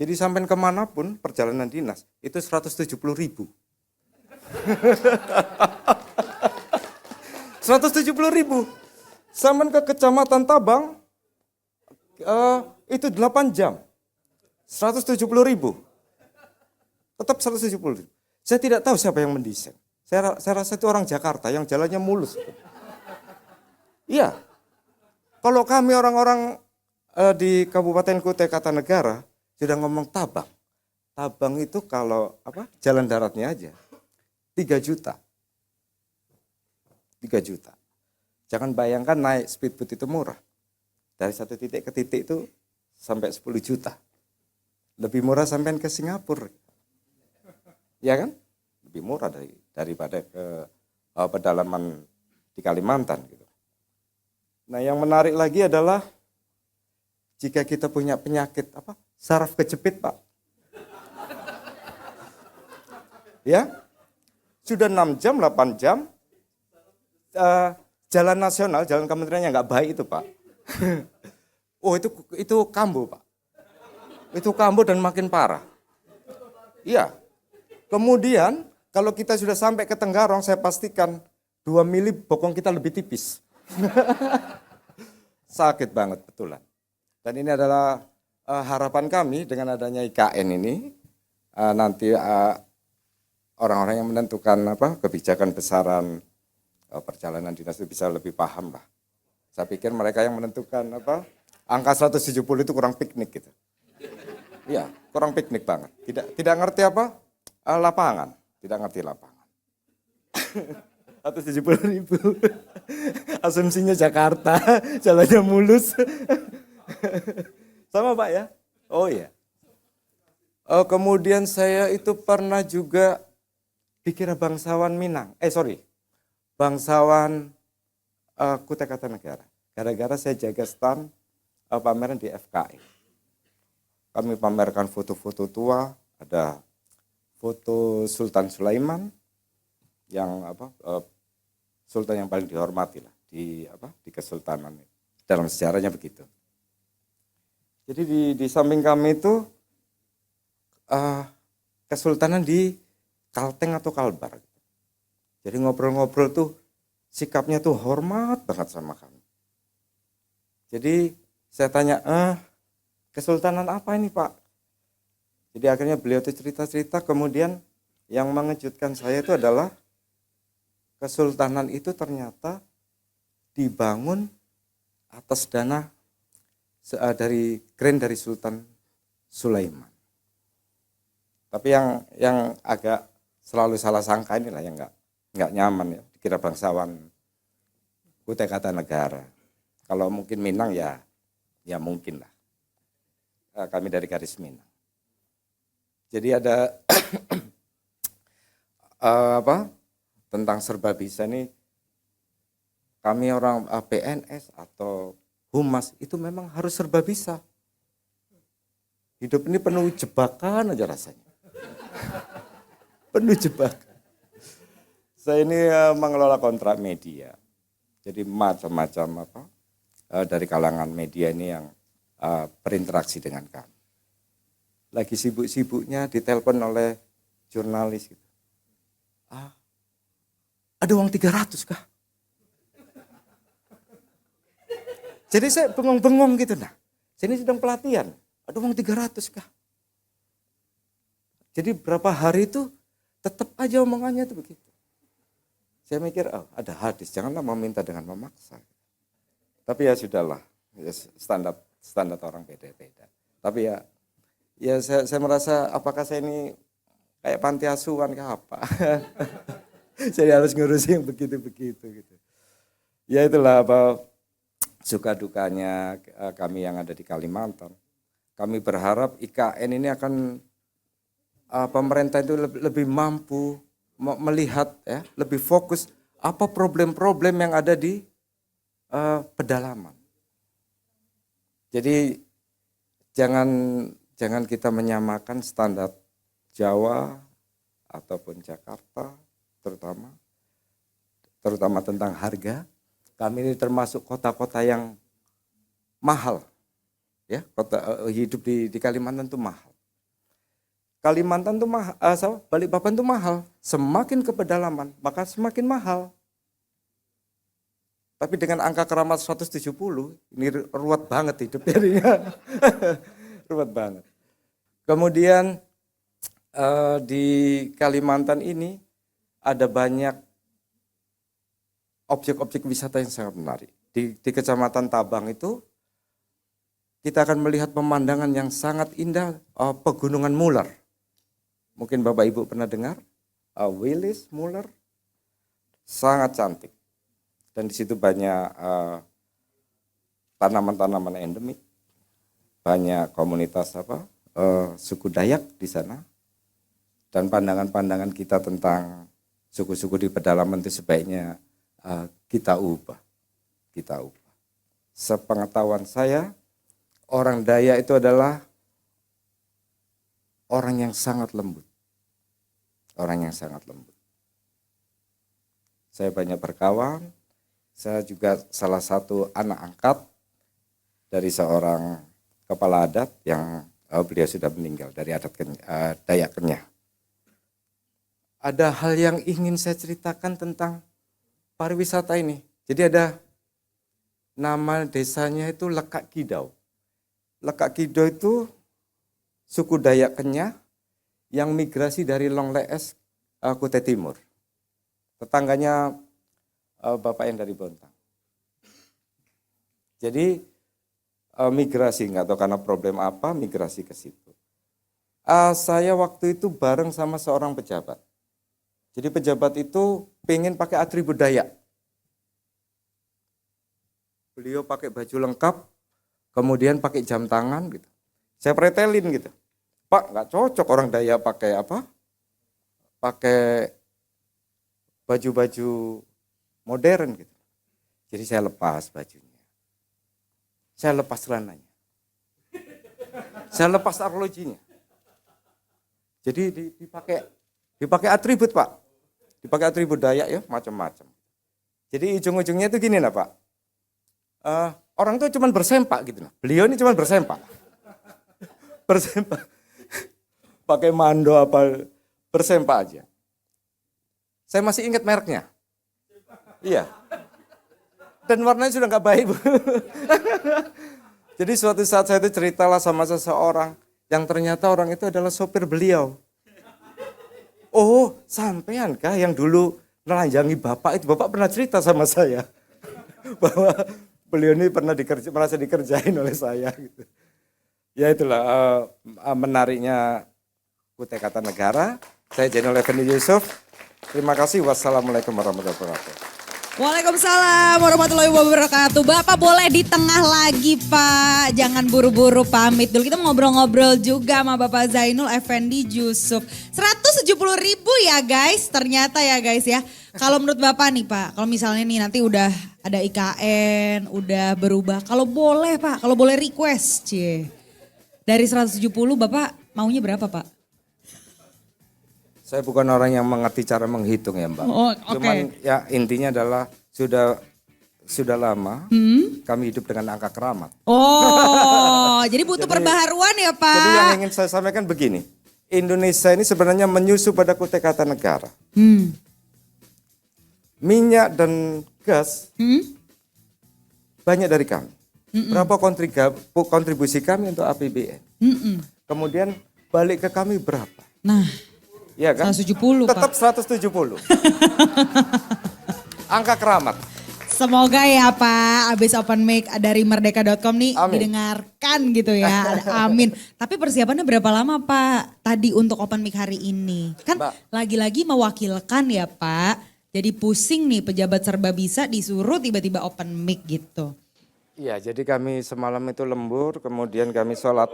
Jadi sampai kemanapun perjalanan dinas, itu 170.000. 170.000. Sampai ke Kecamatan Tabang, itu 8 jam. 170.000. Tetap 170.000. Saya tidak tahu siapa yang mendesain. Saya rasa itu orang Jakarta yang jalannya mulus. Iya. Kalau kami orang-orang di Kabupaten Kutai Kartanegara sudah ngomong Tabang. Tabang itu kalau jalan daratnya aja 3 juta. 3 juta. Jangan bayangkan naik speedboat itu murah. Dari satu titik ke titik itu sampai 10 juta. Lebih murah sampai ke Singapura. Ya kan? Lebih murah daripada ke pedalaman di Kalimantan gitu. Nah, yang menarik lagi adalah jika kita punya penyakit saraf kejepit, Pak. Ya. Sudah 6 jam, 8 jam jalan nasional, jalan kementeriannya nggak baik itu, Pak. Oh, itu kambuh, Pak. Itu kambuh dan makin parah. Iya. Kemudian kalau kita sudah sampai ke Tenggarong, saya pastikan 2 mili bokong kita lebih tipis. Sakit banget betulan. Dan ini adalah harapan kami dengan adanya IKN ini, nanti orang-orang yang menentukan kebijakan besaran perjalanan dinas itu bisa lebih paham lah. Saya pikir mereka yang menentukan angka 170 itu kurang piknik gitu. Iya, kurang piknik banget. Tidak ngerti lapangan, tidak ngerti lapangan. 170.000. Asumsinya Jakarta, jalannya mulus. Sama Pak ya? Oh iya. Kemudian saya itu pernah juga dikira bangsawan Minang. Bangsawan Kutai Kartanegara. Gara-gara saya jaga stand pameran di FKI. Kami pamerkan foto-foto tua, ada foto Sultan Sulaiman yang sultan yang paling dihormati lah di kesultanan. Dalam sejarahnya begitu. Jadi di samping kami itu kesultanan di Kalteng atau Kalbar. Jadi ngobrol-ngobrol tuh sikapnya tuh hormat banget sama kami. Jadi saya tanya, kesultanan apa ini Pak? Jadi akhirnya beliau tuh cerita-cerita, kemudian yang mengejutkan saya itu adalah kesultanan itu ternyata dibangun atas dana dari Sultan Sulaiman. Tapi yang agak selalu salah sangka inilah yang nggak nyaman ya, dikira bangsawan Kutai Kartanegara. Kalau mungkin Minang ya mungkin lah. Kami dari garis Minang. Jadi ada tentang serba bisa nih, kami orang PNS atau Humas itu memang harus serba bisa. Hidup ini penuh jebakan aja rasanya. Penuh jebakan. Saya ini mengelola kontrak media. Jadi macam-macam dari kalangan media ini yang berinteraksi dengan kami. Lagi sibuk-sibuknya ditelepon oleh jurnalis gitu. Ada uang 300 kah? Jadi saya bengong-bengong gitu nah. Sini sedang pelatihan. Ada uang 300 kah? Jadi berapa hari itu tetap aja omongannya itu begitu. Saya mikir, ada hadis, janganlah meminta dengan memaksa. Tapi ya sudahlah, ya standar orang beda-beda. Tapi ya saya merasa apakah saya ini kayak panti asuhan ke apa? Saya harus ngurusin yang begitu-begitu gitu. Ya itulah suka dukanya kami yang ada di Kalimantan. Kami berharap IKN ini akan pemerintah itu lebih mampu melihat ya, lebih fokus apa problem-problem yang ada di pedalaman. Jadi jangan kita menyamakan standar Jawa ataupun Jakarta terutama tentang harga. Kami ini termasuk kota-kota yang mahal. Ya, hidup di Kalimantan itu mahal. Kalimantan itu mahal, Balikpapan itu mahal. Semakin ke pedalaman, maka semakin mahal. Tapi dengan angka keramat 170, ini ruwet banget hidupnya. Ruwet banget. Kemudian di Kalimantan ini ada banyak objek-objek wisata yang sangat menarik. Di Kecamatan Tabang itu kita akan melihat pemandangan yang sangat indah, Pegunungan Muler. Mungkin Bapak Ibu pernah dengar, Willis Muller, sangat cantik. Dan di situ banyak tanaman-tanaman endemik. banyak komunitas suku Dayak di sana. Dan pandangan-pandangan kita tentang suku-suku di pedalaman itu sebaiknya kita ubah. Sepengetahuan saya, orang Dayak itu adalah orang yang sangat lembut. Saya banyak berkawan, saya juga salah satu anak angkat dari seorang kepala adat yang beliau sudah meninggal dari adat Dayak Kenyah. Ada hal yang ingin saya ceritakan tentang pariwisata ini. Jadi ada nama desanya itu Lekak Kidau. Lekak Kidau itu suku Dayak Kenyah yang migrasi dari Longlees, Kutai Timur. Tetangganya bapak yang dari Bontang. Jadi migrasi, nggak tahu karena problem apa, migrasi ke situ. Saya waktu itu bareng sama seorang pejabat. Jadi pejabat itu pengen pakai atribut Dayak. Beliau pakai baju lengkap, kemudian pakai jam tangan gitu. Saya pretelin gitu. Pak, nggak cocok orang Dayak pakai apa? Pakai baju-baju modern gitu. Jadi saya lepas bajunya. Saya lepas celananya. Saya lepas arlojinya. Jadi dipakai atribut, Pak. Dipakai atribut Dayak ya, macam-macam. Jadi ujung-ujungnya itu gini nah Pak. Orang itu cuma bersempak gitu nah. Beliau ini cuma bersempak. Bersempak. Pakai mando apa, bersempak aja. Saya masih ingat mereknya. Iya. Dan warnanya sudah nggak baik, Bu. Jadi suatu saat saya itu ceritalah sama seseorang yang ternyata orang itu adalah sopir beliau. Oh, sampean kah yang dulu nelanjangi Bapak itu? Bapak pernah cerita sama saya bahwa beliau ini pernah merasa dikerjain oleh saya gitu. Ya itulah menariknya Kutai Kartanegara. Saya Zainul Effendi Yusuf. Terima kasih. Wassalamualaikum warahmatullahi wabarakatuh. Waalaikumsalam warahmatullahi wabarakatuh. Bapak boleh di tengah lagi Pak. Jangan buru-buru pamit dulu. Kita ngobrol-ngobrol juga sama Bapak Zainul Effendi Yusuf. 170.000 ya guys. Ternyata ya guys ya. Kalau menurut Bapak nih Pak. Kalau misalnya nih nanti udah ada IKN. Udah berubah. Kalau boleh Pak. Kalau boleh request. Cie. Dari 170 Bapak maunya berapa Pak? Saya bukan orang yang mengerti cara menghitung ya Mbak. Oh, okay. Cuman ya intinya adalah sudah lama kami hidup dengan angka keramat. Oh, jadi butuh perbaharuan ya Pak. Jadi yang ingin saya sampaikan begini. Indonesia ini sebenarnya menyusu pada Kutai Kartanegara. Minyak dan gas banyak dari kami. Berapa kontribusi kami untuk APBN? Kemudian balik ke kami berapa? Nah. Iya kan? 170 tetap Pak. 170. Angka keramat. Semoga ya Pak, abis open mic dari merdeka.com nih Amin. didengarkan gitu ya. Amin. Tapi persiapannya berapa lama Pak tadi untuk open mic hari ini? Kan lagi-lagi mewakilkan ya Pak. Jadi pusing nih pejabat serba bisa disuruh tiba-tiba open mic gitu. Iya, jadi kami semalam itu lembur, kemudian kami sholat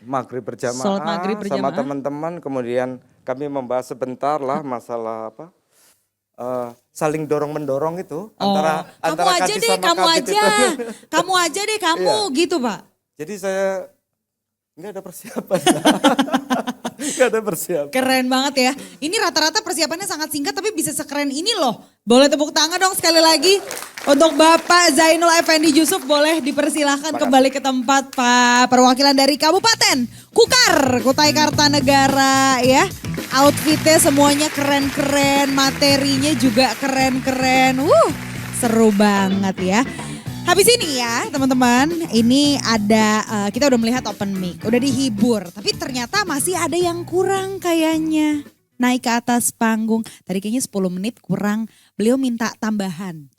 maghrib berjamaah sama teman-teman, kemudian kami membahas sebentar lah masalah apa saling dorong-mendorong itu antara Kadis sama Kabid itu. Kamu aja deh gitu Pak. Jadi saya nggak ada persiapan. Nggak ada persiapan. Keren banget ya. Ini rata-rata persiapannya sangat singkat tapi bisa sekeren ini loh. Boleh tepuk tangan dong sekali lagi. Untuk Bapak Zainul Effendi Yusuf boleh dipersilahkan kembali ke tempat Pak. Perwakilan dari Kabupaten Kukar, Kutai Kartanegara ya. Outfitnya semuanya keren-keren, materinya juga keren-keren. Seru banget ya. Habis ini ya teman-teman, ini ada kita udah melihat open mic, udah dihibur. Tapi ternyata masih ada yang kurang kayaknya. Naik ke atas panggung, tadi kayaknya 10 menit kurang. Beliau minta tambahan.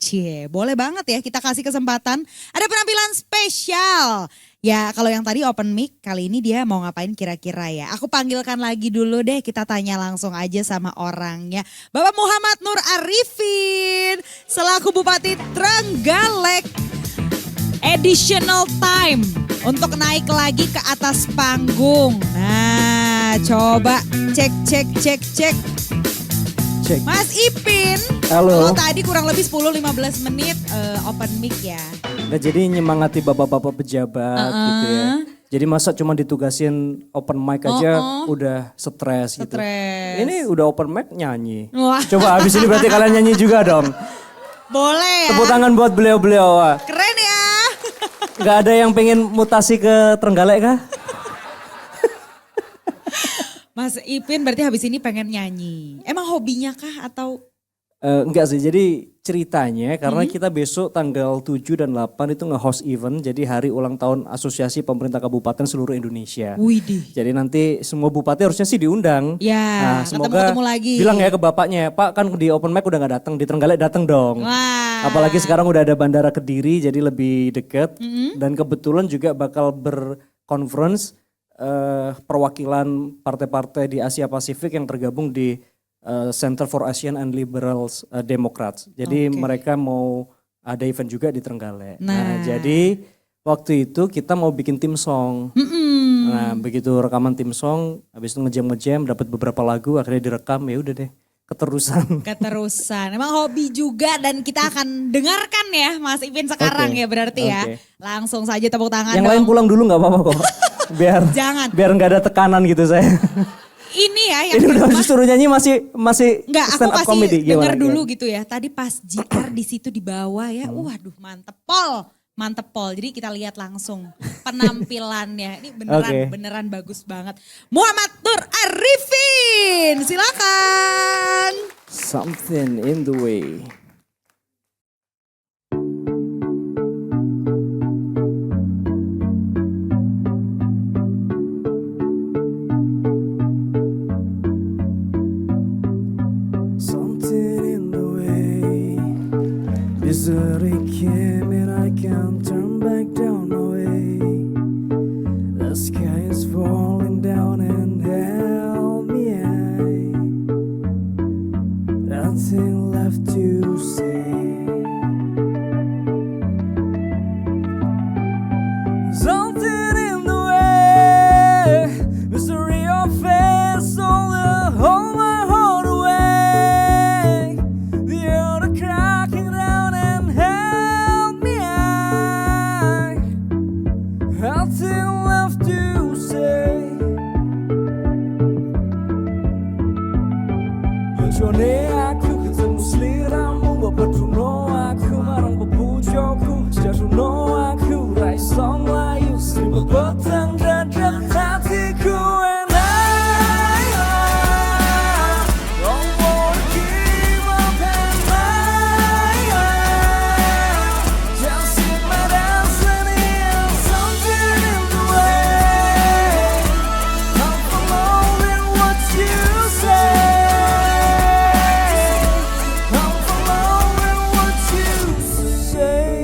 Boleh banget ya kita kasih kesempatan. Ada penampilan spesial. Ya kalau yang tadi open mic, kali ini dia mau ngapain kira-kira ya. Aku panggilkan lagi dulu deh, kita tanya langsung aja sama orangnya. Bapak Muhammad Nur Arifin, selaku Bupati Trenggalek. additional time untuk naik lagi ke atas panggung. Nah, coba cek. Cek. Mas Ipin, Halo. kalau tadi kurang lebih 10-15 menit open mic ya. Nah, jadi nyemangati bapak-bapak pejabat gitu ya. Jadi masa cuma ditugasin open mic aja udah stres gitu. Stres. Ini udah open mic nyanyi. Wah. Coba habis ini berarti kalian nyanyi juga dong. Boleh ya. Tepuk tangan buat beliau-beliau. Wah. Keren ya. Gak ada yang pengen mutasi ke Trenggalek kah? Mas Ipin berarti habis ini pengen nyanyi. Emang hobinya kah atau? Enggak sih, jadi ceritanya karena kita besok tanggal 7 dan 8 itu nge-host event. Jadi hari ulang tahun Asosiasi Pemerintah Kabupaten seluruh Indonesia. Widih. Jadi nanti semua bupati harusnya sih diundang. Ya, Nah, semoga ketemu lagi. bilang ya ke bapaknya, Pak kan di open mic udah gak datang, di Trenggalek datang dong. Wah. Apalagi sekarang udah ada Bandara Kediri jadi lebih deket. Dan kebetulan juga bakal berconference perwakilan partai-partai di Asia Pasifik yang tergabung di Center for Asian and Liberal Democrats. Jadi mereka mau ada event juga di Trenggalek. Nah, jadi waktu itu kita mau bikin tim song. Nah, begitu rekaman tim song, habis itu ngejam dapat beberapa lagu, akhirnya direkam, ya udah deh. Keterusan. Emang hobi juga dan kita akan dengarkan ya Mas Ipin sekarang Oke, ya berarti ya. oke. Langsung saja tepuk tangan Yang dong. lain pulang dulu nggak apa-apa kok. Jangan. Biar nggak ada tekanan gitu saya. Ini ya yang Ini di udah rumah. disuruh nyanyi masih Enggak, aku stand up pasti comedy. denger Gimana, dulu gimana? gitu ya. Tadi pas JR di situ di bawah ya. Waduh, mantep pol. Jadi kita lihat langsung penampilannya. Ini beneran bagus banget. Muhammad Nur Arifin, silakan. Something in the way. Something in the way. Misery came and I can't turn back down my way. The sky is falling down and help me high. Nothing left to say. Something in the way. Mystery of face, hold my heart away. The other cracking down and help me high. Nothing left to say. Bojone aku ketemu sliramu, bebeduno aku marang bebujoku, jaduno aku raiso mlayu, sing bebotang dadak hatiku and I don't wanna give up and I just in my destiny and something in the way. I'm following what you say. I'm following what you say.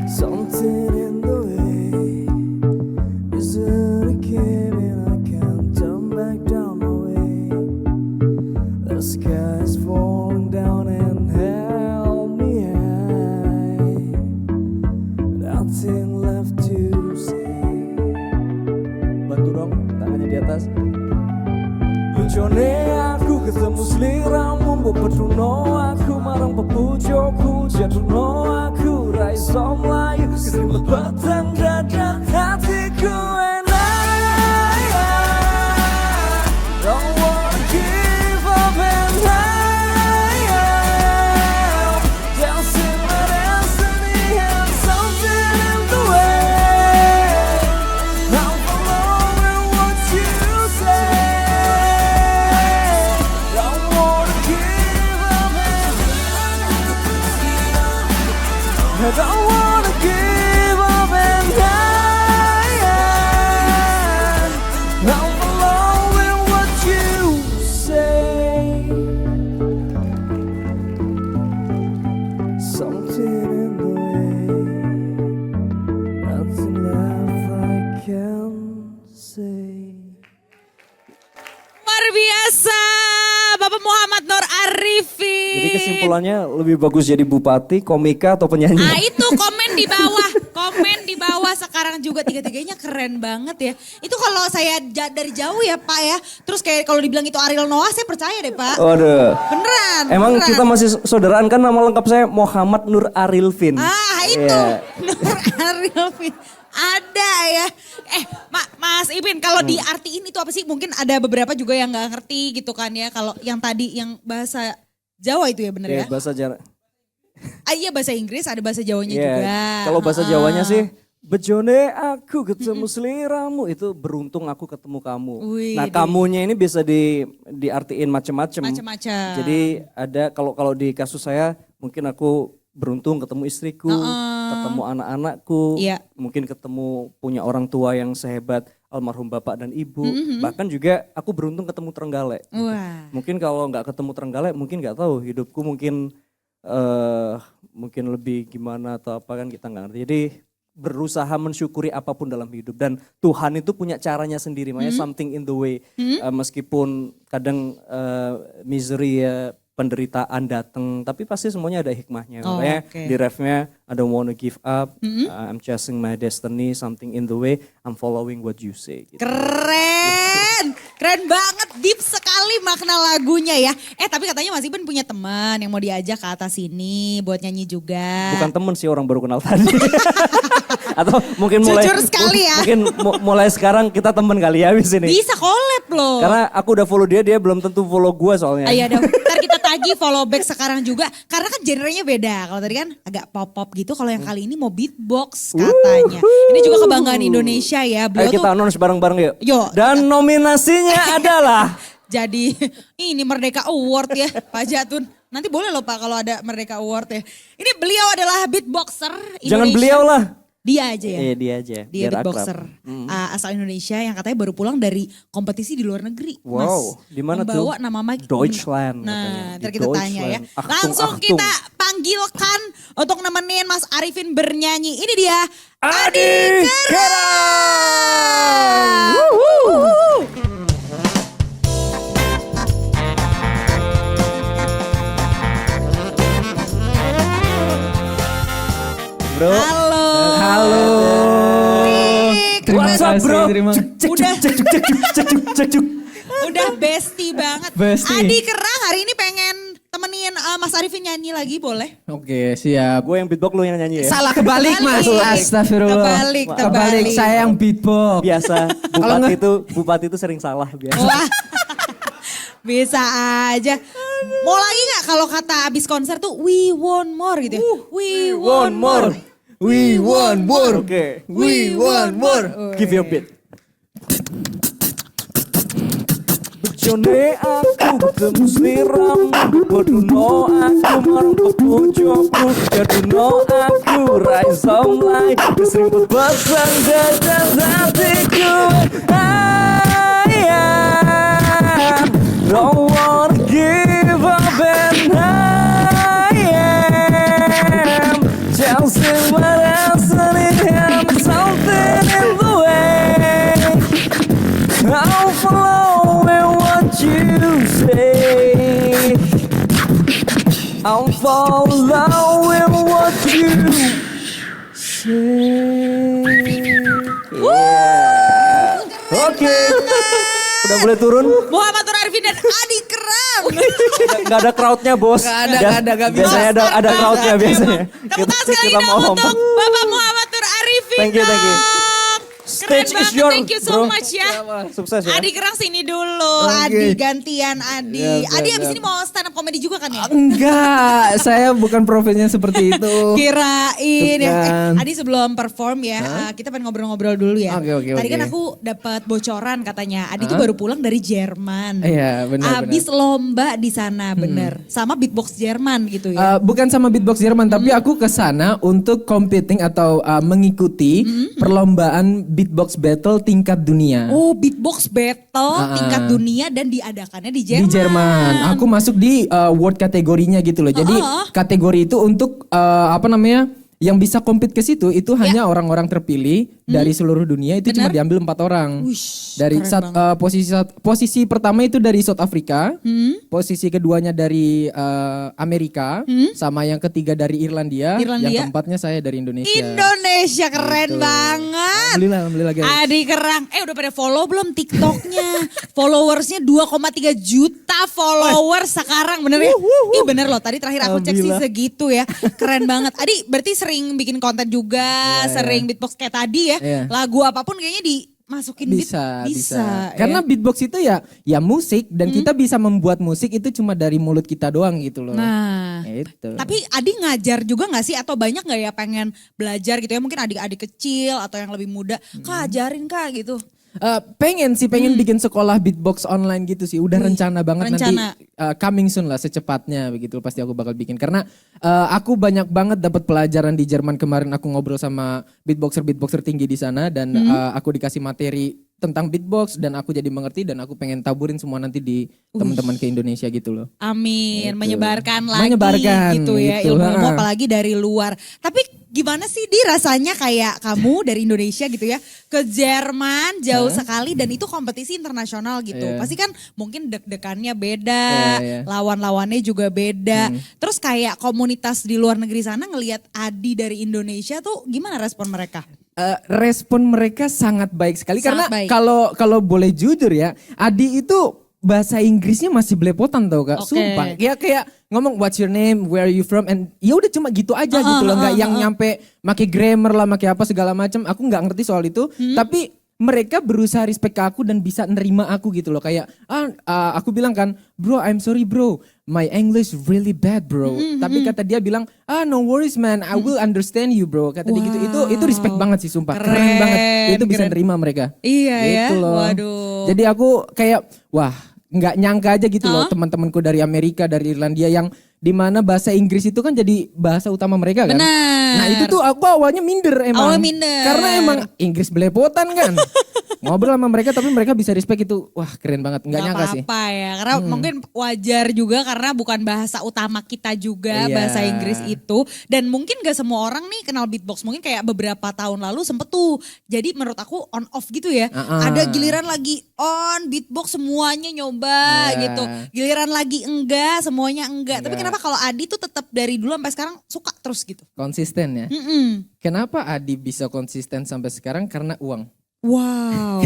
Something in the way. Is it a game and I can't turn back down my way. The sky is falling down and help me high. Nothing left to say. Bantu dong tangannya di atas. Bojone aku ketemu sliramu, bebeduno aku marang bebujoku, jaduno aku raiso mlayu, sing bebotang dadak hatiku and I don't wanna give up and I just in my destiny and something in the way. I'm following what you say. Don't wanna give up and I don't wanna give up and I'm following what you say. Something in the way. Nothing left I can say. Luar biasa, Bapak Muhammad Nur Arifin. Jadi kesimpulannya lebih bagus jadi bupati, komika atau penyanyi? Ah itu komen di bawah sekarang juga tiga-tiganya keren banget ya. Itu kalau saya dari jauh ya Pak ya. Terus kayak kalau dibilang itu Ariel Noah saya percaya deh Pak. Waduh. Beneran. Emang beneran. kita masih saudaraan kan, nama lengkap saya Muhammad Nur Arilvin. Ah itu Iya. Nur Arilvin. Ada ya. Mas Ipin kalau diartiin itu apa sih? Mungkin ada beberapa juga yang nggak ngerti gitu kan ya. Kalau yang tadi yang bahasa Jawa itu ya bener Iya, ya? bahasa Jawa. Iya bahasa Inggris ada bahasa Jawanya Iya, juga. kalau bahasa Jawanya sih, bejone aku ketemu seliramu, itu beruntung aku ketemu kamu. Wih, Nah kamunya ini bisa diartiin macam-macam. Macam-macam. Jadi ada kalau di kasus saya mungkin aku beruntung ketemu istriku, ketemu anak-anakku, Iya. mungkin ketemu punya orang tua yang sehebat almarhum bapak dan ibu. Bahkan juga aku beruntung ketemu Trenggalek. Wah. Mungkin kalau nggak ketemu Trenggalek mungkin nggak tahu hidupku mungkin mungkin lebih gimana atau apa kan kita nggak ngerti. Jadi berusaha mensyukuri apapun dalam hidup dan Tuhan itu punya caranya sendiri. Makanya something in the way. Meskipun kadang misery ya, penderitaan datang, tapi pasti semuanya ada hikmahnya. Oh, Makanya oke. di refnya I don't wanna give up, I'm chasing my destiny, something in the way, I'm following what you say. Gitu. Keren banget, deep sekali makna lagunya ya. Tapi katanya Mas Ipin punya teman yang mau diajak ke atas sini buat nyanyi juga. Bukan temen sih, orang baru kenal tadi. Atau mungkin Jujur sekali ya. Mungkin mulai sekarang kita temen kali ya abis ini. Bisa collab loh. Karena aku udah follow dia belum tentu follow gue soalnya. Iya dong, ntar kita tagih follow back sekarang juga. Karena kan genrenya beda. Kalau tadi kan agak pop-pop gitu. Kalau yang kali ini mau beatbox katanya. Ini juga kebanggaan Indonesia ya. Ayo Beliau kita tuh announce bareng-bareng yuk. Yuk. Dan nominasinya adalah jadi ini Merdeka Award ya Pak Jatun. Nanti boleh loh Pak kalau ada Merdeka Award ya. Ini beliau adalah beatboxer Indonesia. jangan beliau lah. Dia aja ya. Iya dia aja. Dia biar beatboxer asal Indonesia yang katanya baru pulang dari kompetisi di luar negeri. Wow, Mas. di mana tuh? Membawa nama Mike. Deutschland katanya. Nah, Di ntar kita tanya ya. Deutschland. Achtung, Langsung achtung. kita panggilkan untuk nemenin Mas Arifin bernyanyi. Ini dia Adi Kerang. Bro. Halo. Halo. Terima What's up bro? Udah bestie banget. Bestie. Adi Kerang hari ini pengen temenin Mas Arifin nyanyi lagi boleh? Oke, siap. Gue yang beatbox, lu yang nyanyi ya? Salah kebalik Mas. Kebalik. Astagfirullah. Terbalik. Saya yang beatbox. Biasa, bupati itu sering salah biasa. Wah, bisa aja. Mau lagi gak kalau kata abis konser tuh we want more gitu ya? We want more. We want more. Oke. We want more. Give you a beat. Bejone aku ketemu sliramu, bodono aku marung ke pojokku, jaduno aku rise of life, keserimut pasang dadan hatiku. I don't wanna give up and I am chasing my destiny and something in the way. I'm following what you say. I'm following what you say. Yeah. Oke. Udah boleh turun? Muhammad Nur Arifin dan Adi Kerang. Gak ada crowdnya bos. Gak ada, gak bisa. Biasanya ada crowdnya biasanya. Tepuk tangan sekali dong mau untuk Bapak Muhammad Nur Arifin. Thank you. Keren Stage is banget, yours, thank you so bro. much ya. Sukses ya. Adi Kerang sini dulu, Adi gantian Adi. Adi abis ini mau stand up comedy juga kan ya? Enggak, saya bukan profilnya seperti itu. Kirain ya. Bukan. Adi sebelum perform ya, kita pengen ngobrol-ngobrol dulu ya. Oke. Tadi kan aku dapat bocoran katanya, Adi tuh baru pulang dari Jerman. Iya, benar. Abis lomba di sana, bener. Sama beatbox Jerman gitu ya. Bukan sama beatbox Jerman, tapi aku ke sana untuk competing atau mengikuti perlombaan beatbox battle tingkat dunia. Oh, beatbox battle tingkat dunia dan diadakannya di Jerman. Di Jerman. Aku masuk di world kategorinya gitu loh. Jadi kategori itu untuk yang bisa compete ke situ itu hanya orang-orang terpilih dari seluruh dunia itu cuma diambil 4 orang. Wish, Dari keren banget. posisi pertama itu dari South Africa, posisi keduanya dari Amerika, sama yang ketiga dari Irlandia, Irlandia. yang keempatnya saya dari Indonesia. Indonesia keren Gitu. banget. Alhamdulillah guys. Adi kerang. Udah pada follow belum TikToknya? Followersnya 2,3 juta followers sekarang. Bener ya? Ih bener loh, tadi terakhir aku cek sih Alhamdulillah. segitu ya. Keren banget. Adi berarti sering bikin konten juga, sering beatbox kayak tadi ya. Iya. Lagu apapun kayaknya dimasukin beat. Bisa. ya. Karena beatbox itu ya musik dan kita bisa membuat musik itu cuma dari mulut kita doang gitu loh. Nah, Itu. tapi Adi ngajar juga gak sih atau banyak gak ya pengen belajar gitu ya? Mungkin adik-adik kecil atau yang lebih muda, Kak ajarin Kak gitu. Pengen bikin sekolah beatbox online gitu sih. Udah rencana banget nanti coming soon lah secepatnya begitu pasti aku bakal bikin. Karena aku banyak banget dapat pelajaran di Jerman kemarin, aku ngobrol sama beatboxer tinggi di sana dan aku dikasih materi tentang beatbox dan aku jadi mengerti dan aku pengen taburin semua nanti di teman-teman ke Indonesia gitu loh. Amin, Gitu. menyebarkan lagi Menyebarkan, gitu ya gitu. ilmu-ilmu apalagi dari luar. Tapi gimana sih Di rasanya kayak kamu dari Indonesia gitu ya ke Jerman jauh sekali dan itu kompetisi internasional gitu. Iya. Pasti kan mungkin deg-degannya beda, Iya. lawan-lawannya juga beda. Terus kayak komunitas di luar negeri sana ngelihat Adi dari Indonesia tuh gimana respon mereka? Respon mereka sangat baik sekali Sangat karena baik. kalau boleh jujur ya, Adi itu bahasa Inggrisnya masih belepotan tau Kak. Oke. Sumpah. Kayak ngomong what's your name, where are you from, and ya udah cuma gitu aja gitu loh, nggak yang nyampe make grammar lah, make apa segala macam. Aku nggak ngerti soal itu, tapi mereka berusaha respect ke aku dan bisa nerima aku gitu loh. Kayak aku bilang kan, bro I'm sorry bro, my English really bad bro. Tapi kata dia bilang, no worries man, I will understand you bro. Kata dia gitu, itu respect banget sih sumpah. Keren banget, itu bisa keren. nerima mereka. Iya Gitu ya, loh. waduh. Jadi aku kayak, wah nggak nyangka aja gitu loh teman-temanku dari Amerika, dari Irlandia yang dimana bahasa Inggris itu kan jadi bahasa utama mereka kan. Benar. Nah itu tuh aku awalnya minder emang. Awalnya minder. Karena emang Inggris belepotan kan. Ngobrol sama mereka tapi mereka bisa respect itu. Wah keren banget, nggak nyangka sih. Apa-apa ya, karena mungkin wajar juga karena bukan bahasa utama kita juga Iya. bahasa Inggris itu. Dan mungkin gak semua orang nih kenal beatbox, mungkin kayak beberapa tahun lalu sempet tuh. Jadi menurut aku on off gitu ya. Ada giliran lagi on beatbox semuanya nyoba Iya. gitu. Giliran lagi enggak, semuanya enggak. Tapi kenapa kalau Adi tuh tetap dari dulu sampai sekarang suka terus gitu? Konsisten ya. Kenapa Adi bisa konsisten sampai sekarang? Karena uang. Wow.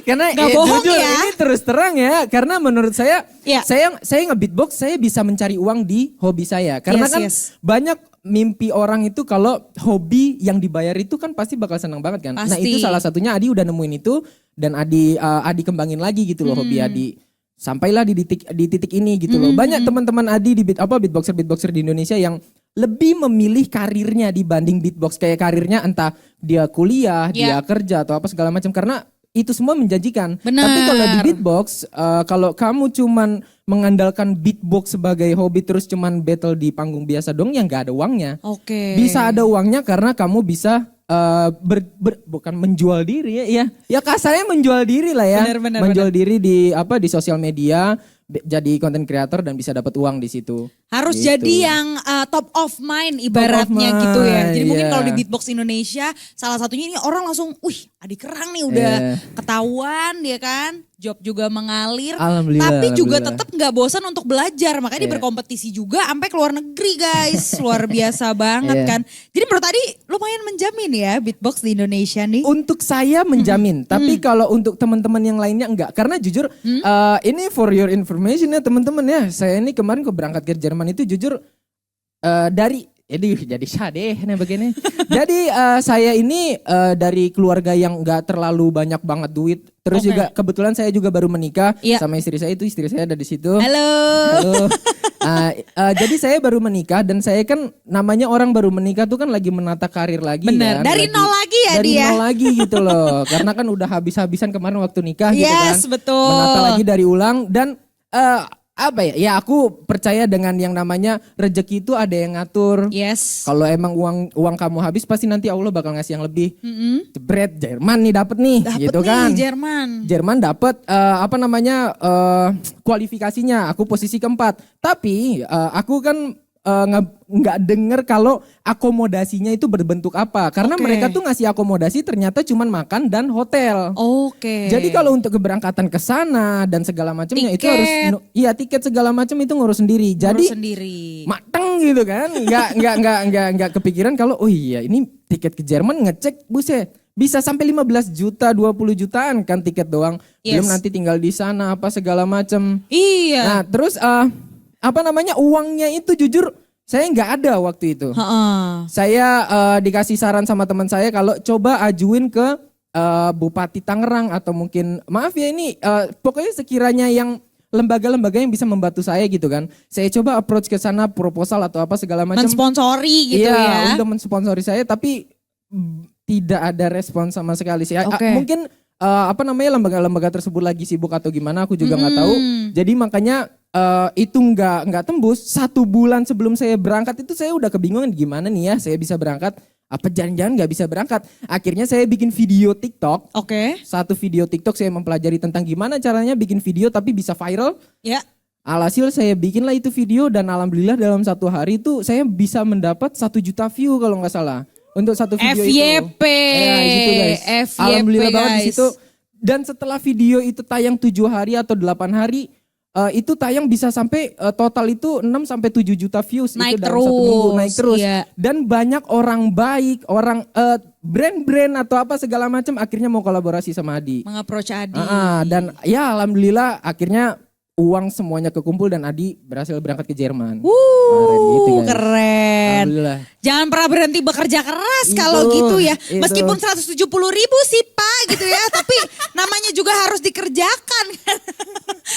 Karena Nggak bohong jujur, ya. ini terus terang ya, karena menurut saya, Iya. saya nge-beatbox, saya bisa mencari uang di hobi saya. Karena Yes, kan yes. banyak mimpi orang itu kalau hobi yang dibayar itu kan pasti bakal senang banget kan. Nah Pasti. itu salah satunya Adi udah nemuin itu dan Adi kembangin lagi gitu loh hobi Adi. Sampailah di titik ini gitu loh. Banyak teman-teman Adi di beatboxer di Indonesia yang lebih memilih karirnya dibanding beatbox, kayak karirnya entah dia kuliah, dia kerja atau apa segala macam karena itu semua menjanjikan. Benar. Tapi kalau di beatbox, kalau kamu cuman mengandalkan beatbox sebagai hobi terus cuman battle di panggung biasa dong, ya nggak ada uangnya. Oke. Bisa ada uangnya karena kamu bisa bukan menjual diri ya kasarnya menjual diri lah ya, Benar, menjual diri di sosial media, jadi content creator dan bisa dapat uang di situ. Harus Gitu. jadi yang top of mind ibaratnya mind, gitu ya. Jadi mungkin iya. kalau di beatbox Indonesia salah satunya ini orang langsung, Adi Kerang nih udah ketahuan ya kan. Job juga mengalir. Alhamdulillah, Tapi juga alhamdulillah. tetap gak bosan untuk belajar. Makanya dia berkompetisi juga sampai ke luar negeri guys. Luar biasa banget Iya. kan. Jadi menurut tadi lumayan menjamin ya beatbox di Indonesia nih. Untuk saya menjamin, tapi kalau untuk teman-teman yang lainnya enggak. Karena jujur, ini for your information ya teman-teman ya. Saya ini kemarin berangkat ke Jerman itu jujur jadi sadeh nih begini. Jadi saya ini dari keluarga yang enggak terlalu banyak banget duit. Terus juga kebetulan saya juga baru menikah sama istri saya, itu istri saya ada di situ. Halo. Halo. Jadi saya baru menikah dan saya kan namanya orang baru menikah tuh kan lagi menata karir lagi. Bener, kan. dari nol lagi ya dari dia. nol lagi gitu loh. Karena kan udah habis-habisan kemarin waktu nikah gitu kan. Yes, betul. Menata lagi dari ulang dan ya aku percaya dengan yang namanya rezeki itu ada yang ngatur. Yes. Kalau emang uang kamu habis pasti nanti Allah bakal ngasih yang lebih. Jebret Jerman nih dapat nih Dapet gitu nih kan. Jerman. Dapat kualifikasinya, aku posisi keempat. Tapi aku kan nggak denger kalau akomodasinya itu berbentuk apa. Karena Oke. mereka tuh ngasih akomodasi ternyata cuman makan dan hotel. Oke. Jadi kalau untuk keberangkatan ke sana dan segala macamnya itu Tiket. harus iya tiket segala macam itu ngurus sendiri. Jadi Ngurus sendiri. mateng gitu kan. Nggak kepikiran kalau oh iya ini tiket ke Jerman ngecek buset bisa sampai 15 juta, 20 jutaan kan tiket doang. Yes. Belum nanti tinggal di sana apa segala macam. Iya. Nah, terus uangnya itu jujur saya nggak ada waktu itu. Heeh. Saya dikasih saran sama teman saya kalau coba ajuin ke Bupati Tangerang atau mungkin maaf ya ini pokoknya sekiranya yang lembaga-lembaga yang bisa membantu saya gitu kan. Saya coba approach ke sana proposal atau apa segala macam. Mensponsori gitu iya, ya. udah mensponsori saya tapi tidak ada respon sama sekali sih. Oke. Mungkin lembaga-lembaga tersebut lagi sibuk atau gimana aku juga nggak tahu. Jadi makanya itu nggak tembus. 1 bulan sebelum saya berangkat itu saya udah kebingungan gimana nih ya saya bisa berangkat. Apa jangan-jangan nggak bisa berangkat. Akhirnya saya bikin video TikTok. Oke. Satu video TikTok saya mempelajari tentang gimana caranya bikin video tapi bisa viral. Ya. Alhasil saya bikinlah itu video dan alhamdulillah dalam 1 hari itu saya bisa mendapat 1 juta view kalau nggak salah. Untuk satu video FYP. itu. Ya gitu guys. FYP, Alhamdulillah banget di guys. situ. Dan setelah video itu tayang 7 hari atau 8 hari. Itu tayang bisa sampai total itu 6 sampai 7 juta views. Naik itu dalam 1 minggu naik terus. iya. Dan banyak orang baik, orang brand-brand atau apa segala macam akhirnya mau kolaborasi sama Adi. Meng-approach Adi. Dan ya alhamdulillah akhirnya uang semuanya kekumpul dan Adi berhasil berangkat ke Jerman. Gitu, guys. Keren. Alhamdulillah. Jangan pernah berhenti bekerja keras Itu, kalau gitu ya. itu. Meskipun 170.000 sih Pak gitu ya. Tapi namanya juga harus dikerjakan.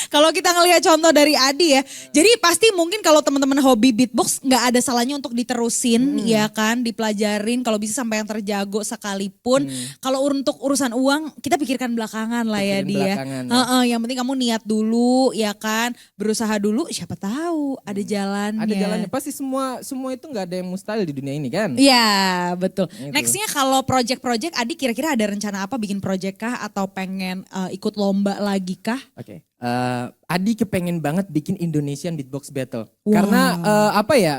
Kalau kita ngelihat contoh dari Adi ya. Jadi pasti mungkin kalau teman-teman hobi beatbox gak ada salahnya untuk diterusin ya kan. Dipelajarin kalau bisa sampai yang terjago sekalipun. Kalau untuk urusan uang kita pikirkan belakangan lah ya Pikirin dia. belakangan, ya. Yang penting kamu niat dulu ya kan. Berusaha dulu siapa tahu ada jalannya. Ada jalannya. Pasti semua itu nggak ada yang mustahil di dunia ini kan. Iya betul. Gitu. Nextnya kalau project-project Adi kira-kira ada rencana apa bikin project kah atau pengen ikut lomba lagi kah? Oke. Adi kepengen banget bikin Indonesian Beatbox Battle. Wow. Karena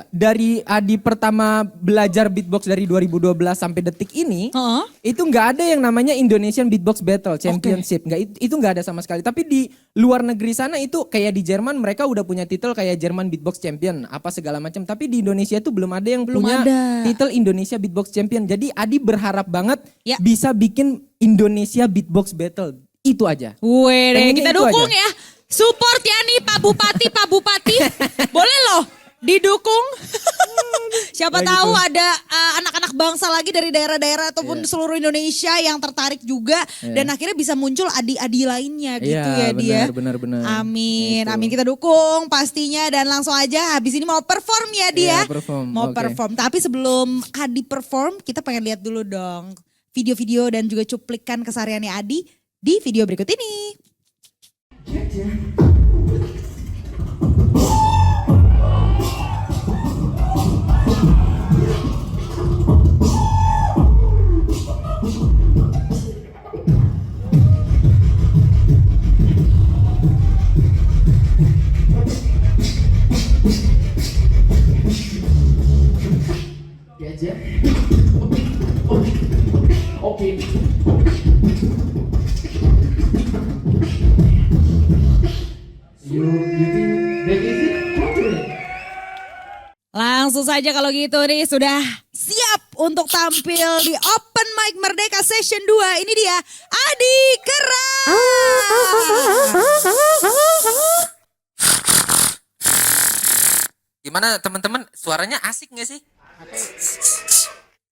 dari Adi pertama belajar beatbox dari 2012 sampai detik ini, itu nggak ada yang namanya Indonesian Beatbox Battle Championship. Itu nggak ada sama sekali. Tapi di luar negeri sana itu kayak di Jerman mereka udah punya titel kayak Jerman Beatbox Champion apa segala macam. Tapi di Indonesia itu belum ada yang punya titel Indonesia Beatbox Champion. Jadi Adi berharap banget bisa bikin Indonesia Beatbox Battle. Itu aja. Wih, Pengennya kita itu dukung aja. ya. Support ya nih Pak Bupati. Boleh loh didukung. Siapa tahu ada anak-anak bangsa lagi dari daerah-daerah ataupun seluruh Indonesia yang tertarik juga. Dan akhirnya bisa muncul adi-adi lainnya gitu ya dia. Benar. Amin, amin kita dukung pastinya. Dan langsung aja habis ini mau perform ya dia. Mau oke. perform. Tapi sebelum Adi perform kita pengen lihat dulu dong video-video dan juga cuplikan kesehariannya Adi di video berikut ini. Langsung saja kalau gitu nih sudah siap untuk tampil di Open Mic Merdeka Session 2. Ini dia Adi Keras. Gimana teman-teman, suaranya asik gak sih?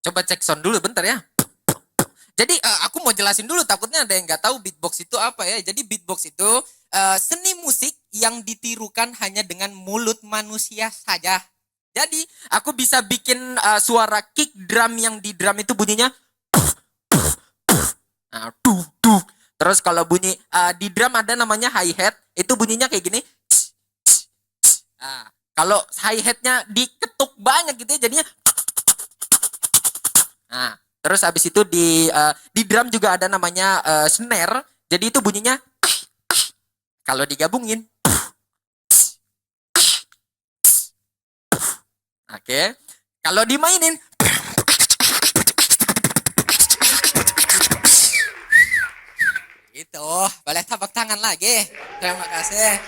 Coba cek sound dulu bentar ya. Jadi aku mau jelasin dulu, takutnya ada yang gak tahu beatbox itu apa ya. Jadi beatbox itu seni musik yang ditirukan hanya dengan mulut manusia saja. Jadi aku bisa bikin suara kick drum yang di drum itu bunyinya. Nah, terus kalau bunyi di drum ada namanya hi-hat, itu bunyinya kayak gini. Nah, kalau hi-hatnya diketuk banyak gitu ya jadinya. Nah, terus habis itu di drum juga ada namanya snare. Jadi itu bunyinya kalau digabungin. Oke. Kalau dimainin gitu, boleh tepuk tangan lagi. Terima kasih.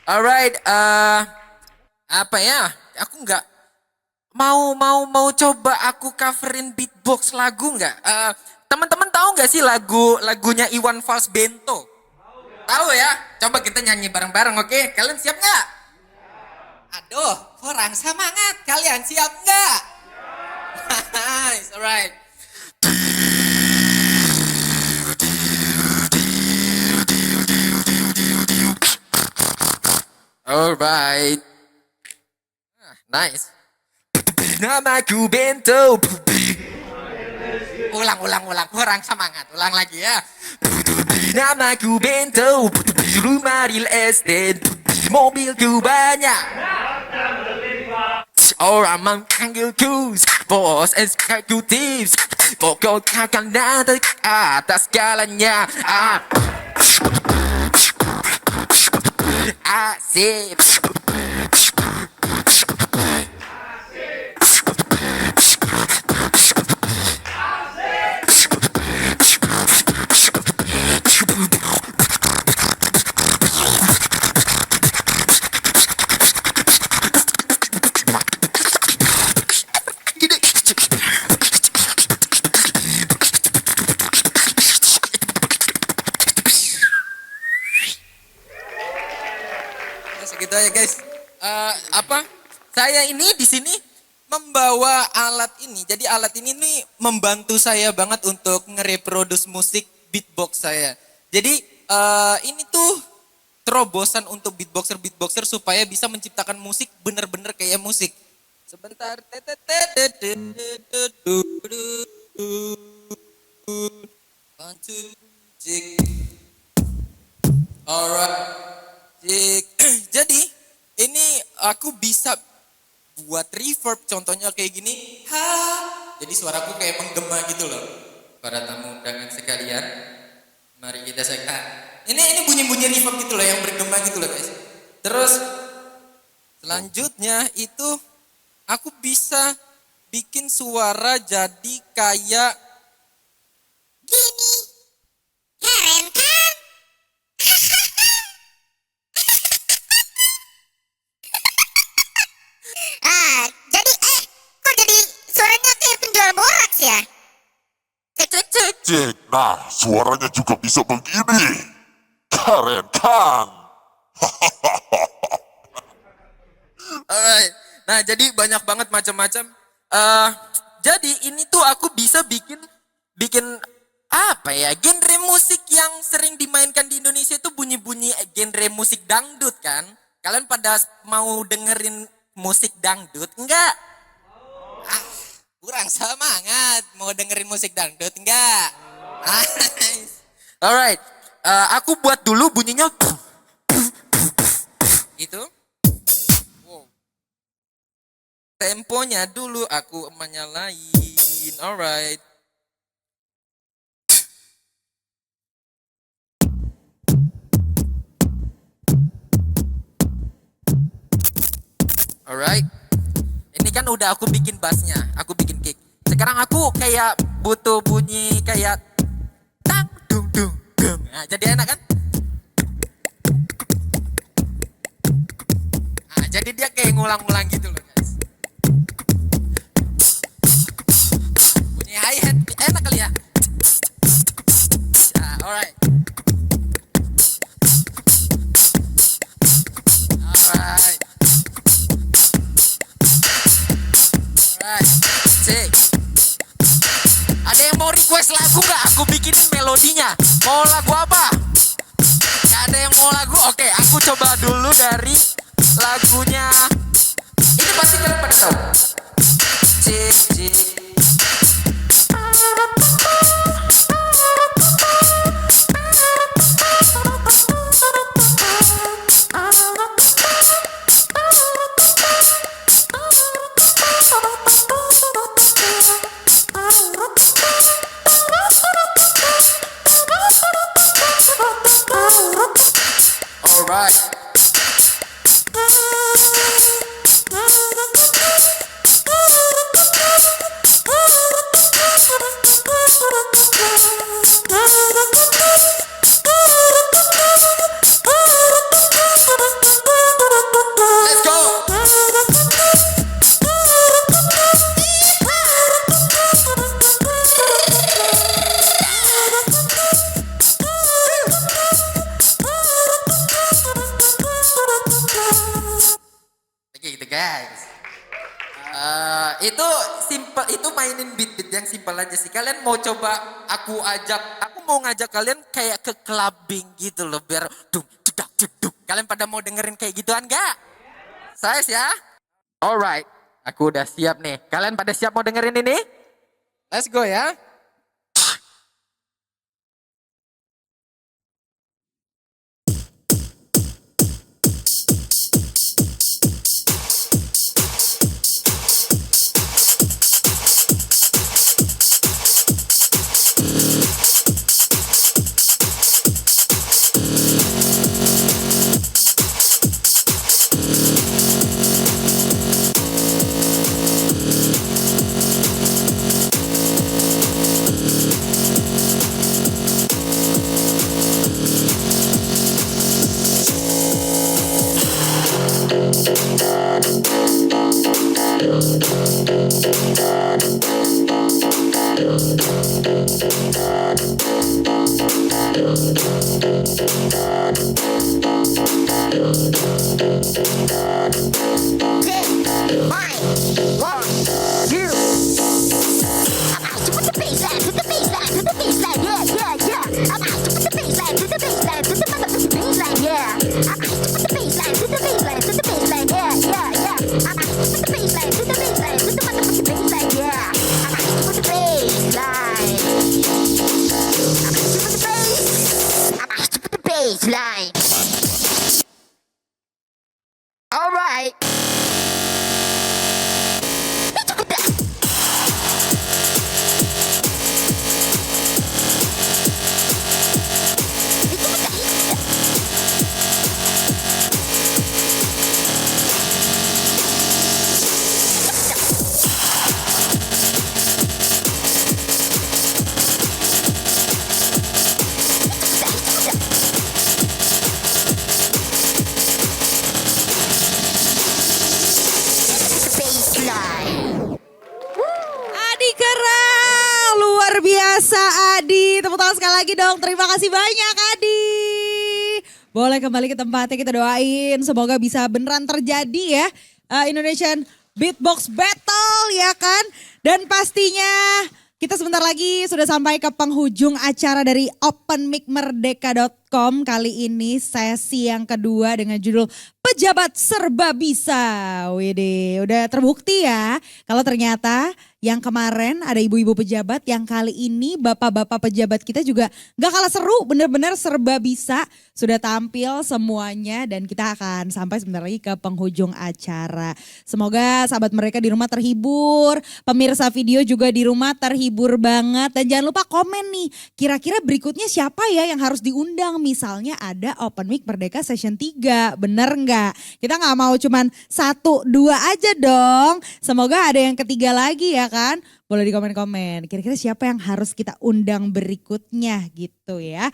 Alright, apa ya? Aku nggak mau coba aku coverin beatbox lagu nggak? Teman-teman tahu nggak sih lagunya Iwan Fals Bento? Tahu ya? Coba kita nyanyi bareng-bareng, oke? Kalian siap nggak? Aduh, kurang semangat. Kalian siap nggak? Nice, alright. Alright. Nice. Namaku Bento. Ulang. Kurang semangat. Ulang lagi ya. Namaku Bento. Rumah real estate. Mobilku banyak. Orang memanggilku bos eksekutif. Pokoknya akan nanti atas segalanya. Asik. Segitu aja guys. Saya ini di sini membawa alat ini. Jadi alat ini nih membantu saya banget untuk ngereproduce musik beatbox saya. Jadi ini tuh terobosan untuk beatboxer supaya bisa menciptakan musik bener-bener kayak musik. Sebentar. Alright. Jadi ini aku bisa buat reverb, contohnya kayak gini. Jadi suaraku kayak menggema gitu loh. Para tamu undangan sekalian, mari kita saksikan. Ini bunyi-bunyi reverb gitu loh yang bergema gitu loh guys. Terus selanjutnya itu aku bisa bikin suara jadi kayak gini. Keren kan? Kok jadi suaranya kayak penjual boraks ya? Cek, nah suaranya juga bisa begini. Keren kan? Alright. Nah jadi banyak banget macam-macam. Jadi ini tuh aku bisa bikin apa ya? Genre musik yang sering dimainkan di Indonesia itu bunyi-bunyi genre musik dangdut kan? Kalian pada mau dengerin musik dangdut enggak? Kurang semangat. Mau dengerin musik dangdut enggak? Nice. Alright. Aku buat dulu bunyinya itu. Wow. Temponya dulu aku menyalain. Alright. Alright. Ini kan udah aku bikin bassnya, aku bikin kick. Sekarang aku kayak butuh bunyi kayak tang dung dung dung. Nah, jadi enak kan? Nah, jadi dia kayak ngulang-ngulang gitu loh guys. Bunyi hi-hat enak kali ya? Nah, alright. Alright. Cek. Ada yang mau request lagu gak? Aku bikinin melodinya. Mau lagu apa? Gak ada yang mau lagu? Oke, aku coba dulu dari lagunya. Ini pasti kalian pada tahu. Cek, cek. Alright. Itu simple, itu mainin beat-beat yang simple aja sih. Kalian mau coba aku mau ngajak kalian kayak ke clubbing gitu loh, biar dung cedak ceduk. Kalian pada mau dengerin kayak gituan gak? Saya ya. Alright, aku udah siap nih. Kalian pada siap mau dengerin ini? Let's go ya. Adi, tepuk tangan sekali lagi dong. Terima kasih banyak Adi. Boleh kembali ke tempatnya, kita doain semoga bisa beneran terjadi ya Indonesian Beatbox Battle ya kan. Dan pastinya kita sebentar lagi sudah sampai ke penghujung acara dari openmicmerdeka.com. Kali ini sesi yang kedua dengan judul Pejabat Serba Bisa. Wede, udah terbukti ya kalau ternyata yang kemarin ada ibu-ibu pejabat, yang kali ini bapak-bapak pejabat kita juga gak kalah seru, bener-bener serba bisa. Sudah tampil semuanya dan kita akan sampai sebentar lagi ke penghujung acara. Semoga sahabat mereka di rumah terhibur, pemirsa video juga di rumah terhibur banget. Dan jangan lupa komen nih, kira-kira berikutnya siapa ya yang harus diundang? Misalnya ada Open Mic Merdeka Session 3, bener nggak? Kita nggak mau cuman 1, 2 aja dong. Semoga ada yang ketiga lagi ya kan? Boleh di komen-komen. Kira-kira siapa yang harus kita undang berikutnya gitu ya.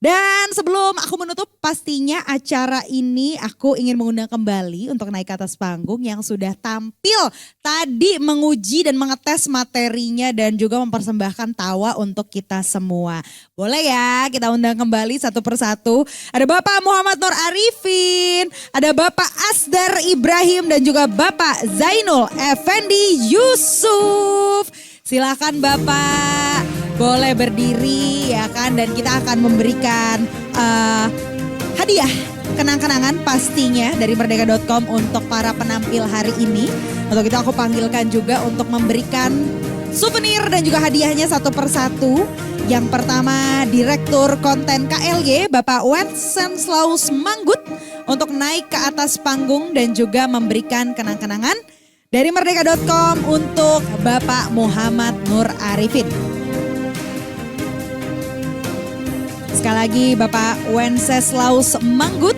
Dan sebelum aku menutup, pastinya acara ini aku ingin mengundang kembali untuk naik ke atas panggung yang sudah tampil tadi menguji dan mengetes materinya dan juga mempersembahkan tawa untuk kita semua. Boleh ya kita undang kembali satu persatu. Ada Bapak Muhammad Nur Arifin, ada Bapak Asdar Ibrahim dan juga Bapak Zainul Effendi Yusuf. Silakan Bapak, boleh berdiri ya kan, dan kita akan memberikan hadiah kenang-kenangan pastinya dari merdeka.com untuk para penampil hari ini. Untuk itu aku panggilkan juga untuk memberikan souvenir dan juga hadiahnya satu persatu. Yang pertama Direktur Konten KLY Bapak Wenceslaus Manggut untuk naik ke atas panggung dan juga memberikan kenang-kenangan dari merdeka.com untuk Bapak Muhammad Nur Arifin. Sekali lagi Bapak Wenceslaus Manggut.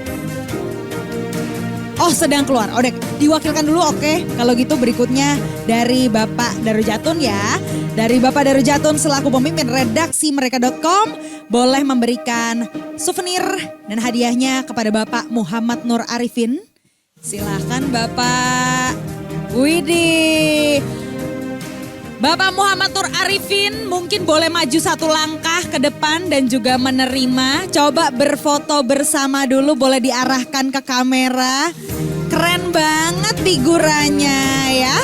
Oh sedang keluar, oh diwakilkan dulu oke. Kalau gitu berikutnya dari Bapak Darujatun ya. Dari Bapak Darujatun selaku pemimpin redaksi merdeka.com boleh memberikan souvenir dan hadiahnya kepada Bapak Muhammad Nur Arifin. Silahkan Bapak. Widih, Bapak Muhammad Nur Arifin mungkin boleh maju satu langkah ke depan dan juga menerima. Coba berfoto bersama dulu, boleh diarahkan ke kamera. Keren banget figurannya ya.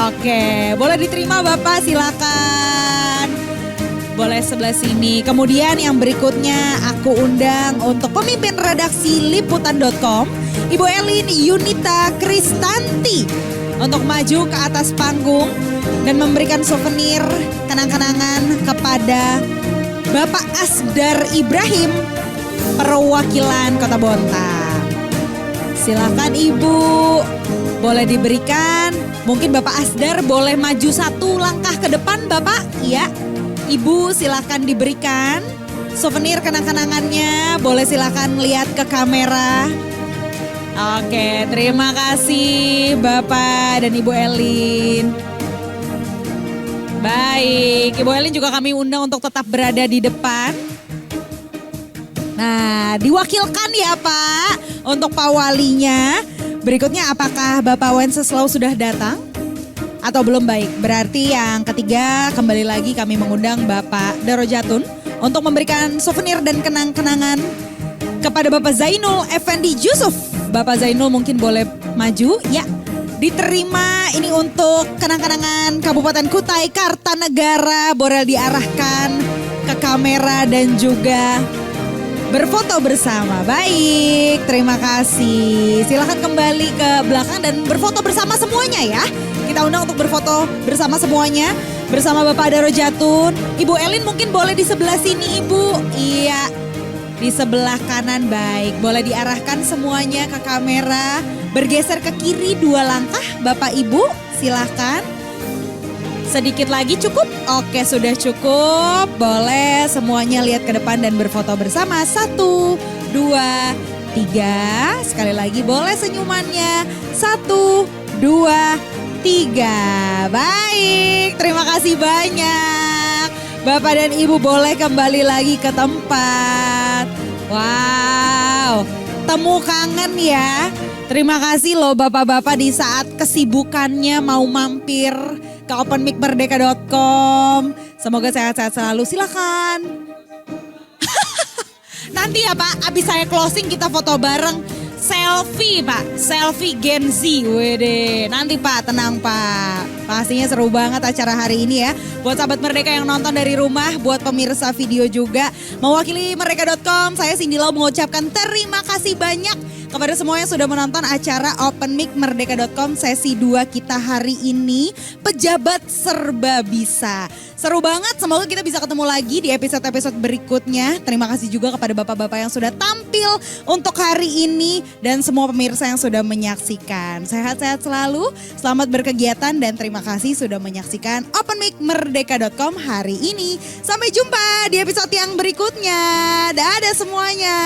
Oke, boleh diterima Bapak, silakan. Boleh sebelah sini. Kemudian yang berikutnya aku undang untuk pemimpin redaksi liputan.com, Ibu Elin Yunita Kristanti, untuk maju ke atas panggung dan memberikan souvenir kenang-kenangan kepada Bapak Asdar Ibrahim, perwakilan Kota Bontang. Silakan Ibu, boleh diberikan. Mungkin Bapak Asdar boleh maju satu langkah ke depan Bapak, ya. Ibu silakan diberikan souvenir kenang-kenangannya, boleh silakan lihat ke kamera. Oke, terima kasih Bapak dan Ibu Elin. Baik, Ibu Elin juga kami undang untuk tetap berada di depan. Nah, diwakilkan ya Pak untuk Pak Walinya. Berikutnya apakah Bapak Wenceslau sudah datang? Atau belum? Baik, berarti yang ketiga kembali lagi kami mengundang Bapak Darojatun untuk memberikan souvenir dan kenang-kenangan kepada Bapak Zainul Effendi Yusuf. Bapak Zainul mungkin boleh maju, ya. Diterima ini untuk kenang-kenangan Kabupaten Kutai Kartanegara, boleh diarahkan ke kamera dan juga berfoto bersama. Baik, terima kasih. Silakan kembali ke belakang dan berfoto bersama semuanya ya. Kita undang untuk berfoto bersama semuanya. Bersama Bapak Darojatun. Ibu Elin mungkin boleh di sebelah sini Ibu. Iya, di sebelah kanan. Baik, boleh diarahkan semuanya ke kamera. Bergeser ke kiri 2 langkah Bapak Ibu, silahkan. Sedikit lagi cukup? Oke, sudah cukup. Boleh semuanya lihat ke depan dan berfoto bersama. 1, 2, 3. Sekali lagi boleh senyumannya. 1, 2, 3. Baik, terima kasih banyak. Bapak dan Ibu boleh kembali lagi ke tempat. Wow, temu kangen ya. Terima kasih loh Bapak-Bapak di saat kesibukannya mau mampir ke openmicmerdeka.com. Semoga sehat-sehat selalu. Silakan. Nanti ya Pak, abis saya closing kita foto bareng. Selfie Pak, selfie Gen Z. Wede. Nanti Pak, tenang Pak. Pastinya seru banget acara hari ini ya. Buat sahabat Merdeka yang nonton dari rumah, buat pemirsa video juga. Mewakili Merdeka.com, saya Cindy Lau mengucapkan terima kasih banyak kepada semua yang sudah menonton acara Open Mic Merdeka.com sesi 2 kita hari ini. Pejabat serba bisa. Seru banget, semoga kita bisa ketemu lagi di episode-episode berikutnya. Terima kasih juga kepada bapak-bapak yang sudah tampil untuk hari ini. Dan semua pemirsa yang sudah menyaksikan. Sehat-sehat selalu, selamat berkegiatan dan terima kasih sudah menyaksikan Open Mic Merdeka.com hari ini. Sampai jumpa di episode yang berikutnya. Dadah semuanya.